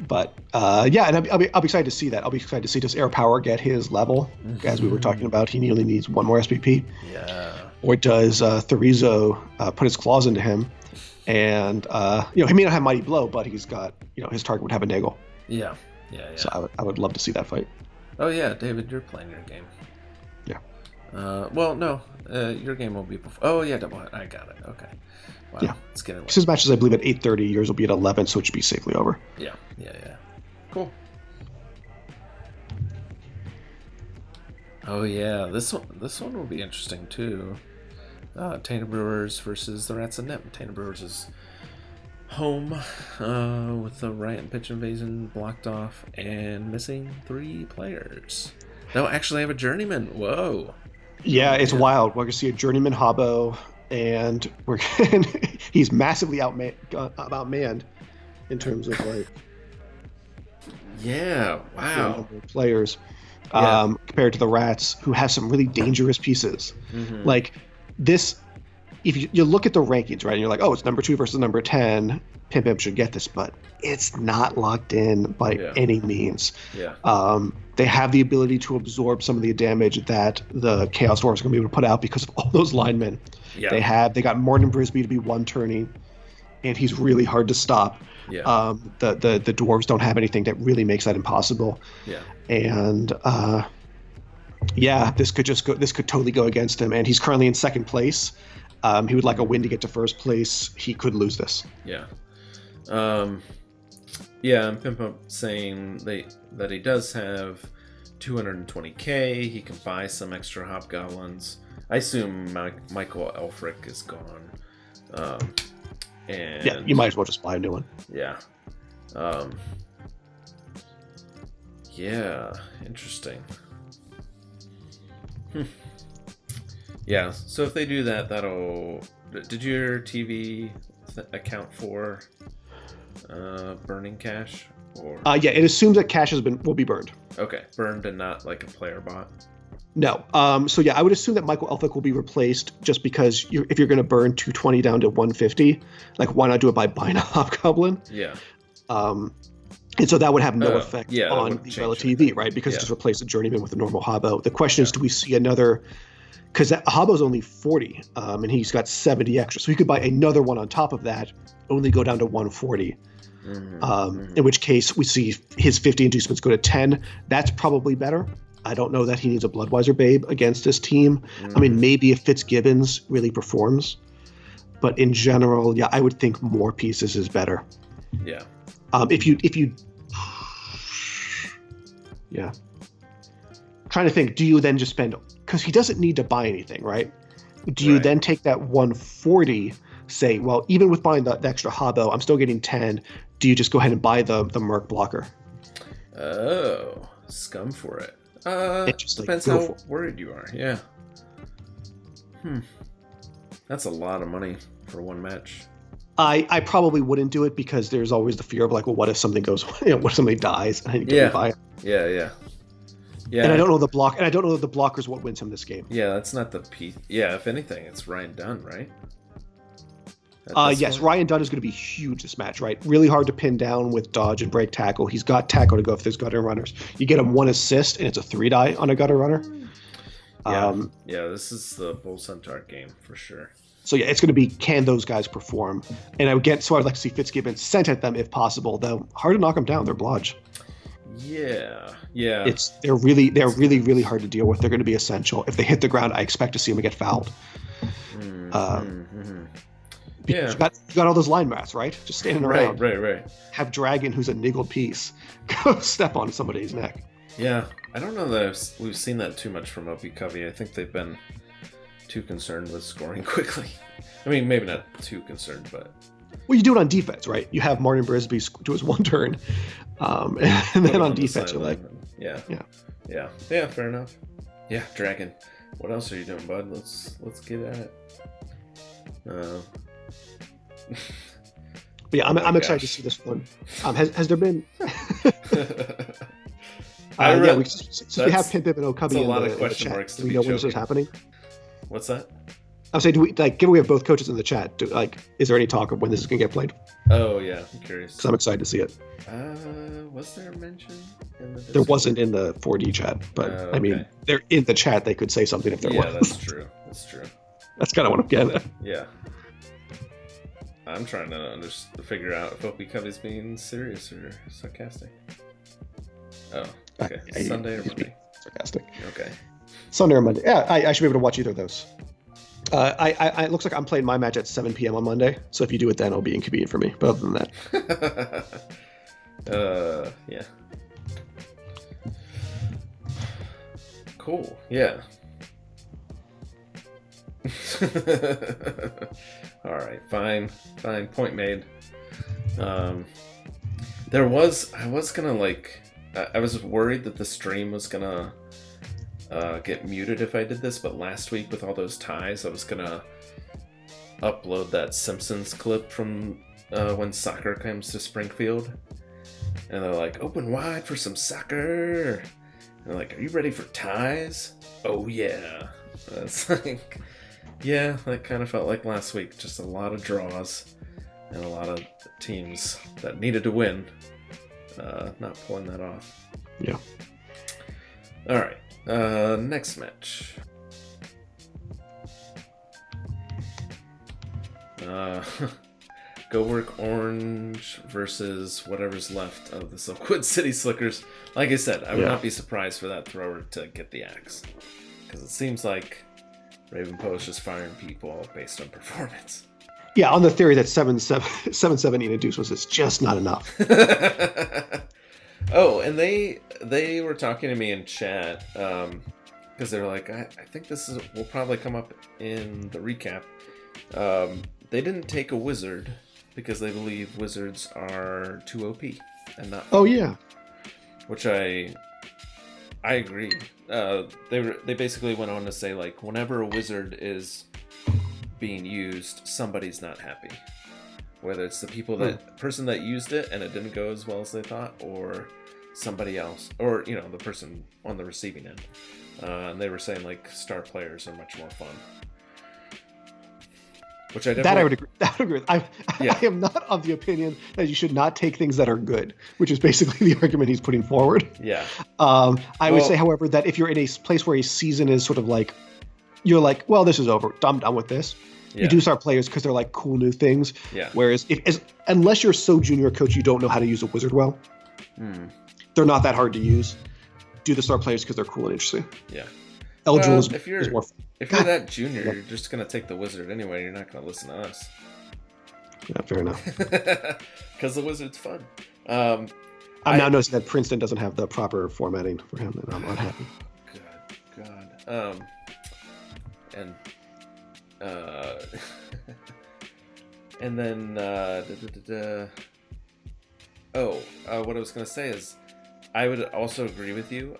But and I'll be excited to see that. I'll be excited to see does Air Power get his level, as we were talking about. He only needs 1 more SPP. Yeah. Or does Thorizo put his claws into him, and he may not have Mighty Blow, but he's got his target would have a Nagel. Yeah. So I would love to see that fight. Oh yeah, David, you're playing your game. Yeah. Well, no, your game will be before. Oh yeah, double. I got it. Okay. Wow. Yeah. Let's get it. His matches, I believe, at 8:30. Yours will be at 11, so it should be safely over. Yeah. Cool. Oh yeah, this one will be interesting too. Tana Brewers versus the Rats and Nip. Tana Brewers is home with the riot and pitch invasion blocked off and missing 3 players. No, actually, I have a journeyman. Whoa. Yeah, it's wild. We're gonna see a journeyman Hobbo, and he's massively outmanned in terms of like wow number of players Yeah. compared to the Rats, who have some really dangerous pieces. Like this, if you look at the rankings, right, and you're like, oh, it's number 2 versus number 10. Pimp Imp should get this, but it's not locked in by any means. They have the ability to absorb some of the damage that the Chaos Dwarves are going to be able to put out because of all those linemen. They got Morton Brisby to be one turning, and he's really hard to stop. The Dwarves don't have anything that really makes that impossible. And this could totally go against him, and he's currently in second place. He would like a win to get to first place. He could lose this. And Pimp Up saying that he does have 220k. He can buy some extra hobgoblins. I assume Michael Elfric is gone. And you might as well just buy a new one. Interesting. So if they do that, that'll... Did your TV account for burning cash? Or it assumes that cash will be burned. Okay, burned and not like a player bot. No. I would assume that Michael Elphick will be replaced just because if you're going to burn 220 down to 150, like why not do it by buying a hobgoblin? And so that would have no effect on the REL TV, right? Because it just replaced the journeyman with a normal hobbo. The question is, do we see another? Because that hobbo's only 40, and he's got 70 extra, so he could buy another one on top of that, only go down to 140. In which case we see his 50 inducements go to 10. That's probably better. I don't know that he needs a Bloodwiser Babe against this team. I mean, maybe if Fitzgibbons really performs, but in general, I would think more pieces is better. If you trying to think, do you then just spend, because he doesn't need to buy anything, right? Do you then take that 140, say, well, even with buying the extra hobbo, I'm still getting 10. Do you just go ahead and buy the Merc blocker? Oh, scum for it. It just depends how worried you are. That's a lot of money for one match. I probably wouldn't do it because there's always the fear of like, well, what if something goes, what if somebody dies? And I need to buy it. And I don't know the block, and I don't know the blockers what wins him this game. That's not the piece. If anything, it's Ryan Dunn, right? Yes, Ryan Dunn is going to be huge this match, right? Really hard to pin down with dodge and break tackle. He's got tackle to go if there's gutter runners. You get him 1 assist, and it's a 3-die on a gutter runner. This is the Bull Centaur game for sure. So it's going to be, can those guys perform? And I'd like to see Fitzgibbons sent at them if possible, though hard to knock them down. They're blodge. They're really hard to deal with. They're going to be essential. If they hit the ground, I expect to see them get fouled. You got all those line rats, right? Just standing around. Right. Have Dragon, who's a niggled piece, go step on somebody's neck. I don't know that we've seen that too much from OP Covey. I think they've been too concerned with scoring quickly. I mean, maybe not too concerned, but... Well, you do it on defense, right? You have Martin Brisby do his 1 turn, and then on defense, you're like... Yeah, fair enough. Dragon. What else are you doing, bud? Let's get at it. I'm excited to see this one. Has there been... since we have Pimp and Okabe in the chat, do we know when this is happening? What's that? I'm saying, given we have both coaches in the chat, is there any talk of when this is going to get played? Oh, yeah, I'm curious. Because I'm excited to see it. Was there a mention in the Discord? There wasn't in the 4D chat, but I mean, they're in the chat. They could say something if there was. Yeah, that's true. That's kind of what I'm getting at. Yeah. I'm trying to figure out if OP Covey's being serious or sarcastic. Oh, okay. Sunday or Monday? Sarcastic. Okay. Sunday or Monday. Yeah, I should be able to watch either of those. It looks like I'm playing my match at 7 p.m. on Monday, so if you do it then, it'll be inconvenient for me. But other than that, yeah. Cool. Yeah. All right. Fine. Point made. I was gonna like, I was worried that the stream was gonna get muted if I did this, but last week with all those ties, I was gonna upload that Simpsons clip from when soccer comes to Springfield, and they're like, open wide for some soccer, and they're like, are you ready for ties? Oh yeah. It's like, yeah, that kind of felt like last week, just a lot of draws and a lot of teams that needed to win not pulling that off. Yeah. All right, next match. Go Work Orange versus whatever's left of the Silkwood City Slickers. Like I said, I would not be surprised for that thrower to get the axe, because it seems like Raven Post just firing people based on performance. Yeah, on the theory that 770 in a deuce was just not enough. Oh, and they were talking to me in chat because they were like, I think this will probably come up in the recap. They didn't take a wizard because they believe wizards are too OP and not. Oh yeah, which I agree. They basically went on to say, like, whenever a wizard is being used, somebody's not happy. Whether it's the person that used it and it didn't go as well as they thought, or somebody else, or the person on the receiving end. And they were saying, like, star players are much more fun. Which I would agree. That I would agree with. I am not of the opinion that you should not take things that are good, which is basically the argument he's putting forward. Yeah. I would say, however, that if you're in a place where a season is sort of like, you're like, well, this is over. I'm done with this. Yeah. You do start players because they're like cool new things. Yeah. Whereas unless you're so junior a coach, you don't know how to use a wizard well. They're not that hard to use. Do the star players because they're cool and interesting. Yeah. Eligible well, is more fun. If you're that junior, you're just going to take the wizard anyway. You're not going to listen to us. Yeah, fair enough. Because the wizard's fun. I'm now noticing that Princeton doesn't have the proper formatting for him, and I'm unhappy. God. And then what I was going to say is I would also agree with you.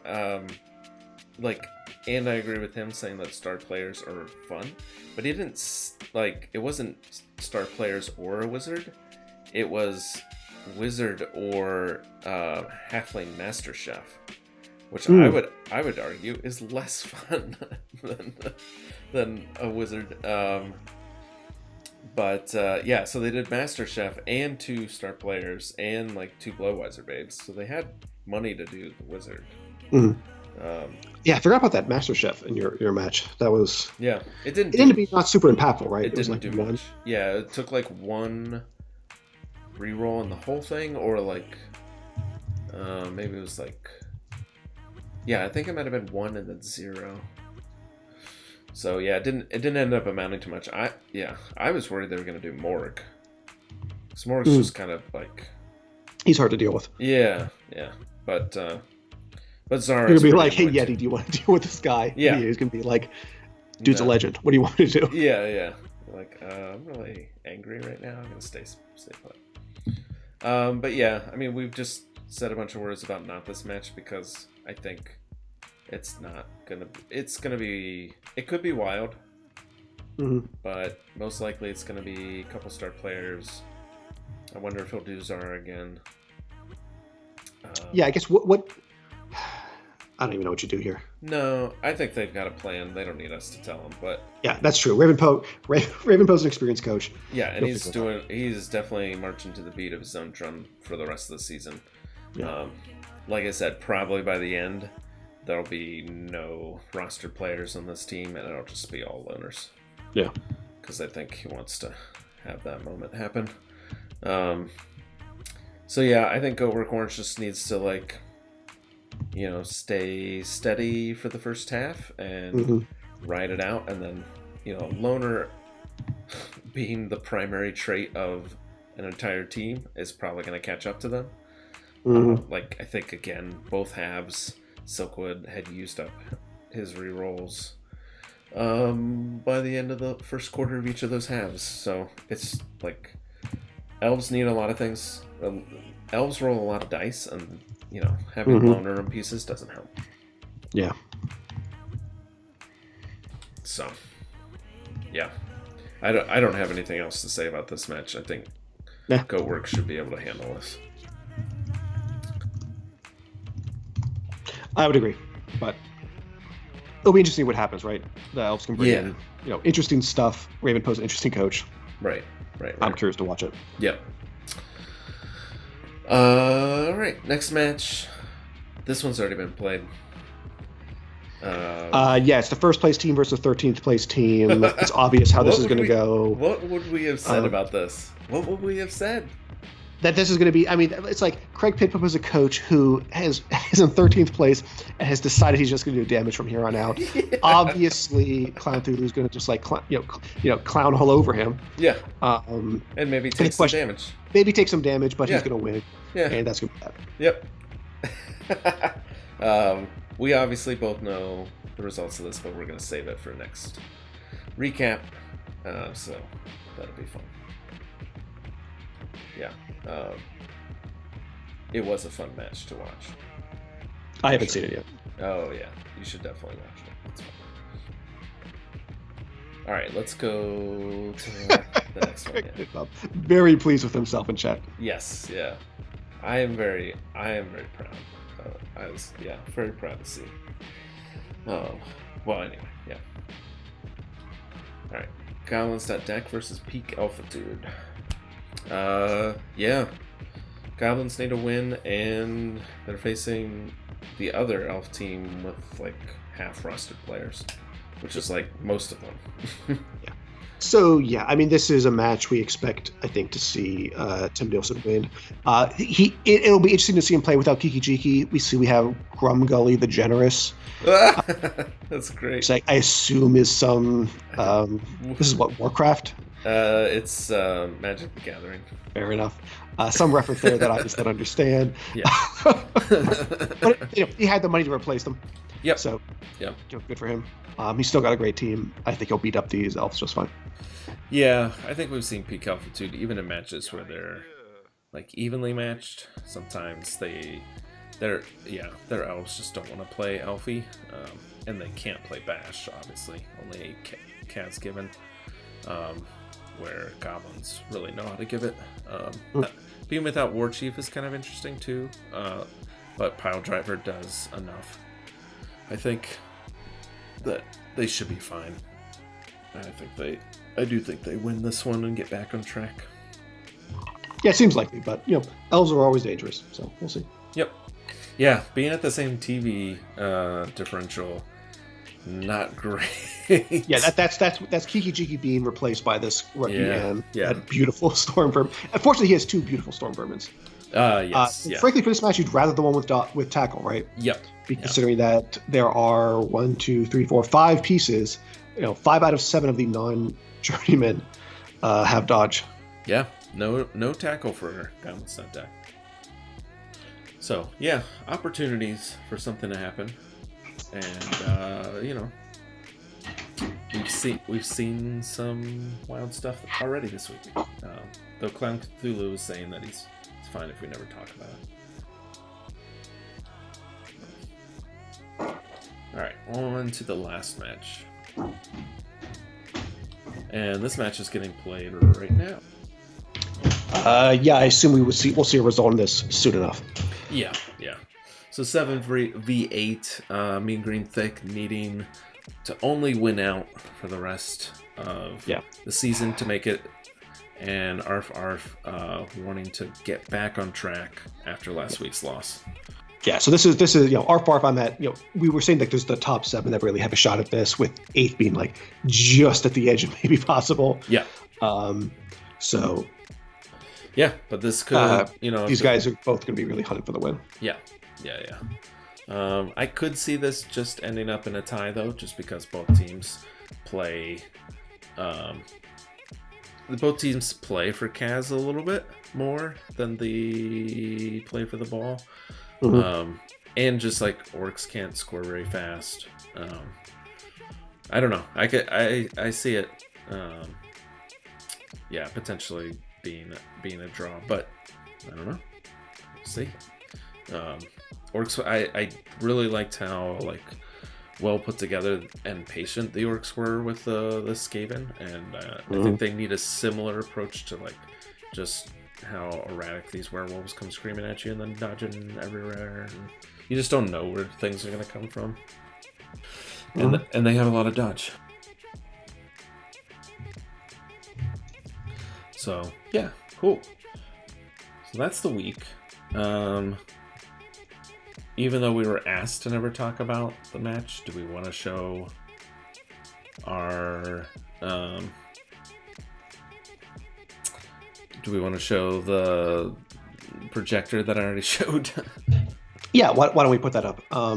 And I agree with him saying that star players are fun, but he didn't it wasn't star players or a wizard. It was wizard or halfling master chef, which I would argue is less fun than a wizard. So they did master chef and 2 star players and like 2 Blowwiser babes, so they had money to do the wizard. I forgot about that Master Chef in your match. That was it didn't be not super impactful, right? It didn't was do much. Yeah, it took like 1 reroll in the whole thing, or like maybe it was like I think it might have been 1 and then 0. So yeah, it didn't end up amounting to much. I was worried they were gonna do Morg. Because Morg's just kind of like, he's hard to deal with. Yeah. But Zara. You're gonna be like, hey Yeti, do you want to deal with this guy? Yeah. He's gonna be like, dude's a legend. What do you want me to do? Yeah. Like, I'm really angry right now. I'm gonna stay put. But yeah, I mean, we've just said a bunch of words about not this match because I think it's gonna be. It could be wild, but most likely it's gonna be a couple star players. I wonder if he'll do Zara again. I guess what. I don't even know what you do here. No, I think they've got a plan. They don't need us to tell them, but yeah, that's true. Raven Poe's an experienced coach. Yeah, and he's definitely marching to the beat of his own drum for the rest of the season. Yeah. Like I said, probably by the end there'll be no roster players on this team, and it'll just be all loners. Yeah, because I think he wants to have that moment happen. So yeah, I think Go Work Orange just needs to stay steady for the first half and ride it out, and then loner being the primary trait of an entire team is probably going to catch up to them. I think again, both halves, Silkwood had used up his rerolls by the end of the first quarter of each of those halves, so it's like elves need a lot of things. Elves roll a lot of dice, and having loner room pieces doesn't help. Yeah. So, yeah, I don't have anything else to say about this match. I think GoWorks should be able to handle this. I would agree, but it'll be interesting what happens, right? The elves can bring in, interesting stuff. Raven Poe's an interesting coach. Right. I'm curious to watch it. Yep. All right, next match. This one's already been played. It's the first place team versus 13th place team. It's obvious how this is going to go. What would we have said about this? What would we have said? That this is going to be, it's like Craig Pitpop is a coach who is in 13th place and has decided he's just going to do damage from here on out. Yeah. Obviously, Clown Thulu is going to just clown all over him. Yeah. And maybe take some damage. Maybe take some damage, but he's going to win. Yeah. And that's going to be bad. Yep. We obviously both know the results of this, but we're going to save it for next recap. So that'll be fun. Yeah. It was a fun match to watch. I haven't seen it yet. Oh, yeah. You should definitely watch it. It's fun. All right, let's go to the next one. Yeah. Very pleased with himself in chat. Yes, yeah. I am very proud. I was, very proud to see. Well, anyway, yeah. All right. Goblins.deck versus Peak Altitude. Yeah. Goblins need a win, and they're facing the other elf team with half-rusted players, which is most of them. Yeah. So this is a match we expect, I think, to see Tim Nielsen win. It'll be interesting to see him play without Kiki Jiki. We have Grumgully the Generous. That's great. Which I assume is some. This is what, Warcraft. It's Magic the Gathering. Fair enough. Some reference there that I just don't understand. Yeah. But he had the money to replace them. Yep. So, yep. Good for him. He's still got a great team. I think he'll beat up these elves just fine. Yeah, I think we've seen Peak Altitude even in matches where they're evenly matched. Sometimes their elves just don't want to play Elfie, and they can't play Bash. Obviously, only 8 Cas given. Where goblins really know how to give it. Being without War Chief is kind of interesting too, but Pile Driver does enough. I think that they should be fine. I do think they win this one and get back on track. Yeah, it seems likely, but elves are always dangerous, so we'll see. Yep. Yeah, being at the same TV differential, not great. Yeah, that's Kiki Jiki being replaced by this rookie man. Yeah. That beautiful Storm Vermin. Unfortunately, he has 2 beautiful Storm Vermins. Yes. Frankly, for this match, you'd rather the one with tackle, right? Yep. Considering that there are 1, 2, 3, 4, 5 pieces, 5 out of 7 of the non-journeymen have dodge. Yeah. No tackle for Goblins that deck. So yeah, opportunities for something to happen, and we've seen some wild stuff already this week. Though Clown Cthulhu is saying that it's fine if we never talk about it. All right, on to the last match, and this match is getting played right now. I assume we'll see a result on this soon enough. Yeah. So 7v8, Mean Green Thick needing to only win out for the rest of the season to make it, and Arf wanting to get back on track after last week's loss. Yeah, so this is Arf Barf. I'm at we were saying there's the top 7 that really have a shot at this, with 8th being just at the edge of maybe possible. Yeah. So. Yeah, but this could these guys are both going to be really hunting for the win. Yeah. I could see this just ending up in a tie though, just because both teams play. Both teams play for Kaz a little bit more than the play for the ball. Mm-hmm. And just orcs can't score very fast. I don't know. I see it. Potentially being a draw, but I don't know. We'll see. Orcs, I really liked how like well put together and patient the orcs were with the Skaven, and I think they need a similar approach to like just how erratic these werewolves come screaming at you and then dodging everywhere, and you just don't know where things are going to come from. And they have a lot of dodge. So yeah, cool. So that's the week. Even though we were asked to never talk about the match, do we want to show our do we want to show the projector that I already showed? Yeah, why don't we put that up? I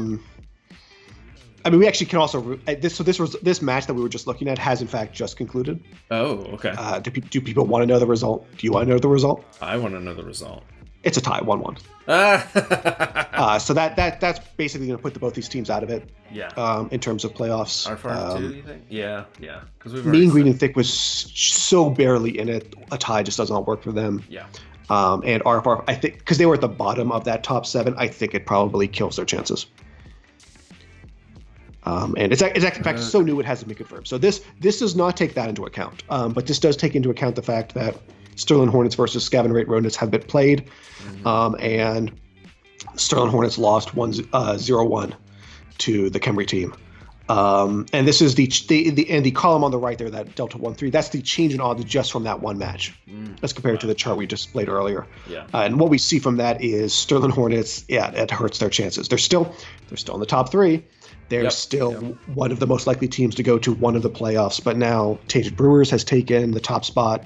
mean, we actually can also this match that we were just looking at has in fact just concluded. Oh, okay. Do people want to know the result? Do you want to know the result? I want to know the result. It's a tie, 1-1. So that's basically going to put both these teams out of it. Yeah. In terms of playoffs. Our farm too, you think? Yeah. Because Mean Green and Thick was so barely in it. A tie just does not work for them. Yeah. And RFR, I think, because they were at the bottom of that top 7, I think it probably kills their chances. And it's in fact so new it hasn't been confirmed. So this does not take that into account. But this does take into account the fact that Sterling Hornets versus Scaven Rate Rodents have been played, and Sterling Hornets lost 0-1 to the Khemri team. And this is the column on the right there, that Delta 1-3. That's the change in odds just from that one match, as compared to the chart we just played earlier. Yeah. And what we see from that is Sterling Hornets. Yeah, it hurts their chances. They're still in the top 3. They're still one of the most likely teams to go to one of the playoffs. But now Tainted Brewers has taken the top spot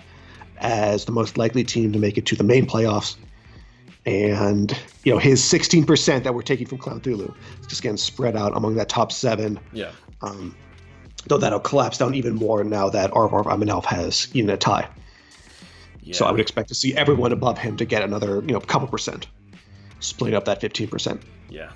as the most likely team to make it to the main playoffs. And, his 16% that we're taking from Clown Thulu is just getting spread out among that top 7. Yeah. Though that'll collapse down even more now that Arvarv Amenelf has eaten a tie. Yeah. So I would expect to see everyone above him to get another, couple percent, splitting up that 15%. Yeah.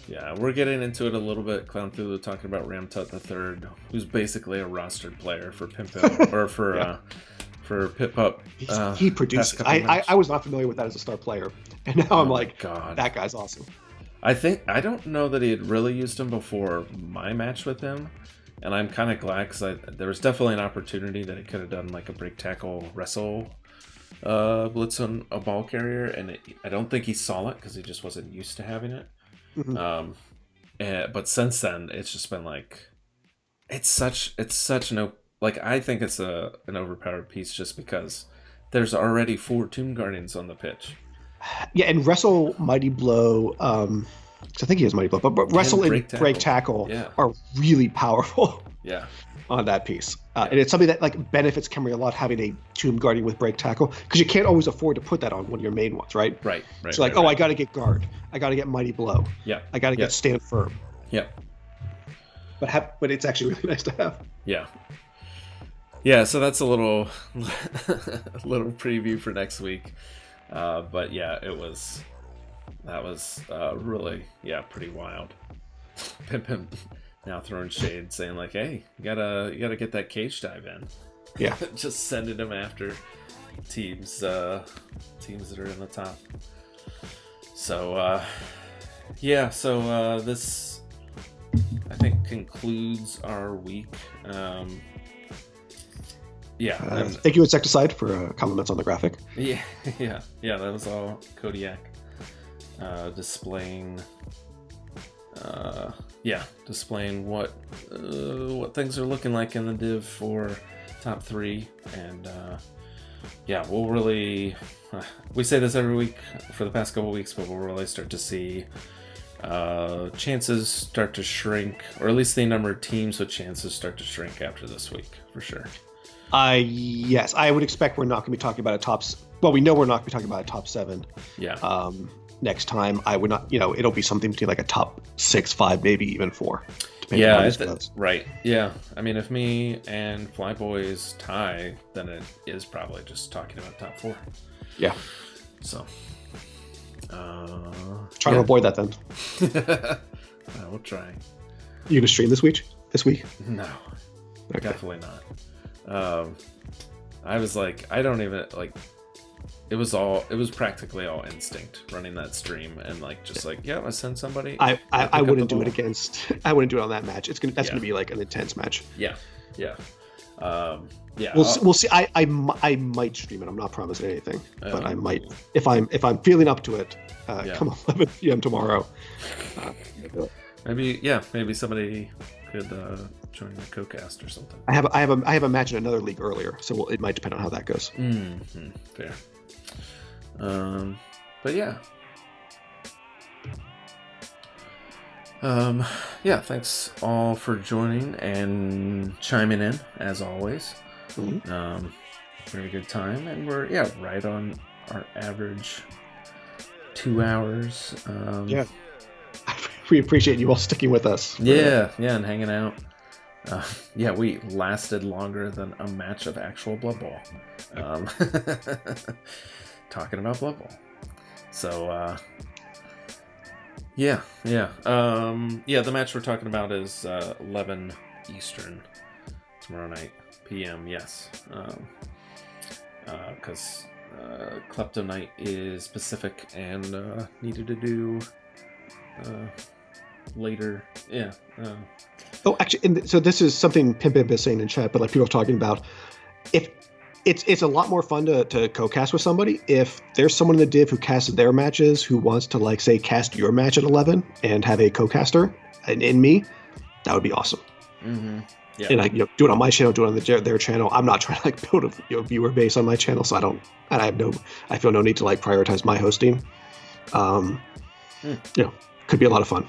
Yeah, we're getting into it a little bit. Clown Thulu talking about Ramtut III, who's basically a rostered player for Pimpin or for Pip Up. He produced. I was not familiar with that as a star player, and now I'm like, God, that guy's awesome. I don't know that he had really used him before my match with him, and I'm kind of glad because there was definitely an opportunity that he could have done like a break tackle wrestle blitz on a ball carrier, and I don't think he saw it because he just wasn't used to having it. But since then, it's just been like, it's such no. Like, I think it's an overpowered piece just because there's already 4 Tomb Guardians on the pitch. Yeah, and Wrestle, Mighty Blow, I think he has Mighty Blow, but Wrestle and Break Tackle are really powerful on that piece. And it's something that like benefits Khemri a lot, having a Tomb Guardian with Break Tackle, because you can't always afford to put that on one of your main ones, right? Right. So like, I got to get Guard. I got to get Mighty Blow. Yeah. I got to get Stand Firm. Yeah. But it's actually really nice to have. Yeah. Yeah, so that's a little preview for next week. But yeah, that was really pretty wild. Pim now throwing shade, saying like, hey, you gotta get that cage dive in. Yeah. Just sending them after teams that are in the top. So this I think concludes our week. Thank you, Insecticide, for compliments on the graphic. Yeah, that was all Kodiak displaying what things are looking like in the div for top 3, and we'll really we say this every week for the past couple weeks, but we'll really start to see chances start to shrink, or at least the number of teams with chances start to shrink after this week for sure. Yes, I would expect we're not going to be talking about we know we're not going to be talking about a top 7. Yeah. Next time, I would not, it'll be something between like a top 6, 5, maybe even 4. Right. Yeah. I mean, if me and Flyboys tie, then it is probably just talking about top 4. Yeah. So. Try to avoid that then. We'll try. You gonna stream this week? No. Okay. Definitely not. I was like, I don't even like. It was practically all instinct running that stream and like just like I send somebody. I wouldn't do it against. I wouldn't do it on that match. That's gonna be like an intense match. Yeah. We'll see. I might stream it. I'm not promising anything, but I might if I'm feeling up to it. Come 11 p.m. tomorrow. Maybe somebody could join the co-cast or something. I have a match in another league earlier, so it might depend on how that goes. Mm-hmm. Fair. But yeah. Thanks all for joining and chiming in as always. Mm-hmm. Very good time, and we're right on our average 2 hours. We appreciate you all sticking with us. Yeah, and hanging out. We lasted longer than a match of actual Blood Bowl. Talking about Blood Bowl. So, the match we're talking about is 11 Eastern tomorrow night, PM, yes. Because Klepto Night is Pacific and needed to do later. Yeah. Actually, so this is something Pimp is saying in chat, but like people are talking about, if it's a lot more fun to co-cast with somebody if there's someone in the div who casts their matches who wants to like say cast your match at 11 and have a co-caster in me, that would be awesome. Mm-hmm. Yeah. And I do it on my channel, do it on their channel. I'm not trying to like build a viewer base on my channel, so I feel no need to like prioritize my hosting. Could be a lot of fun.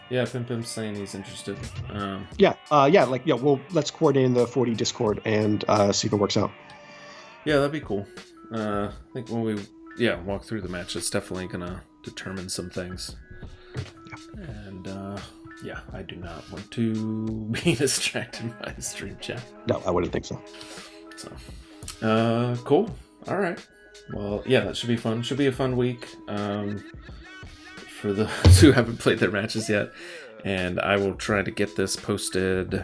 Yeah, Pimp's saying he's interested. Let's coordinate in the 40 Discord and see if it works out. Yeah, that'd be cool. I think when we walk through the match, it's definitely gonna determine some things. Yeah. And I do not want to be distracted by the stream chat. No, I wouldn't think so. So, cool. All right. Well, that should be fun. Should be a fun week. For those who haven't played their matches yet, and I will try to get this posted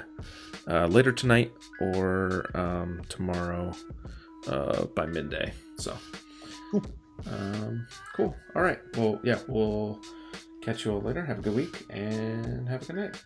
later tonight or tomorrow by midday. So, cool. All right. Well, we'll catch you all later. Have a good week and have a good night.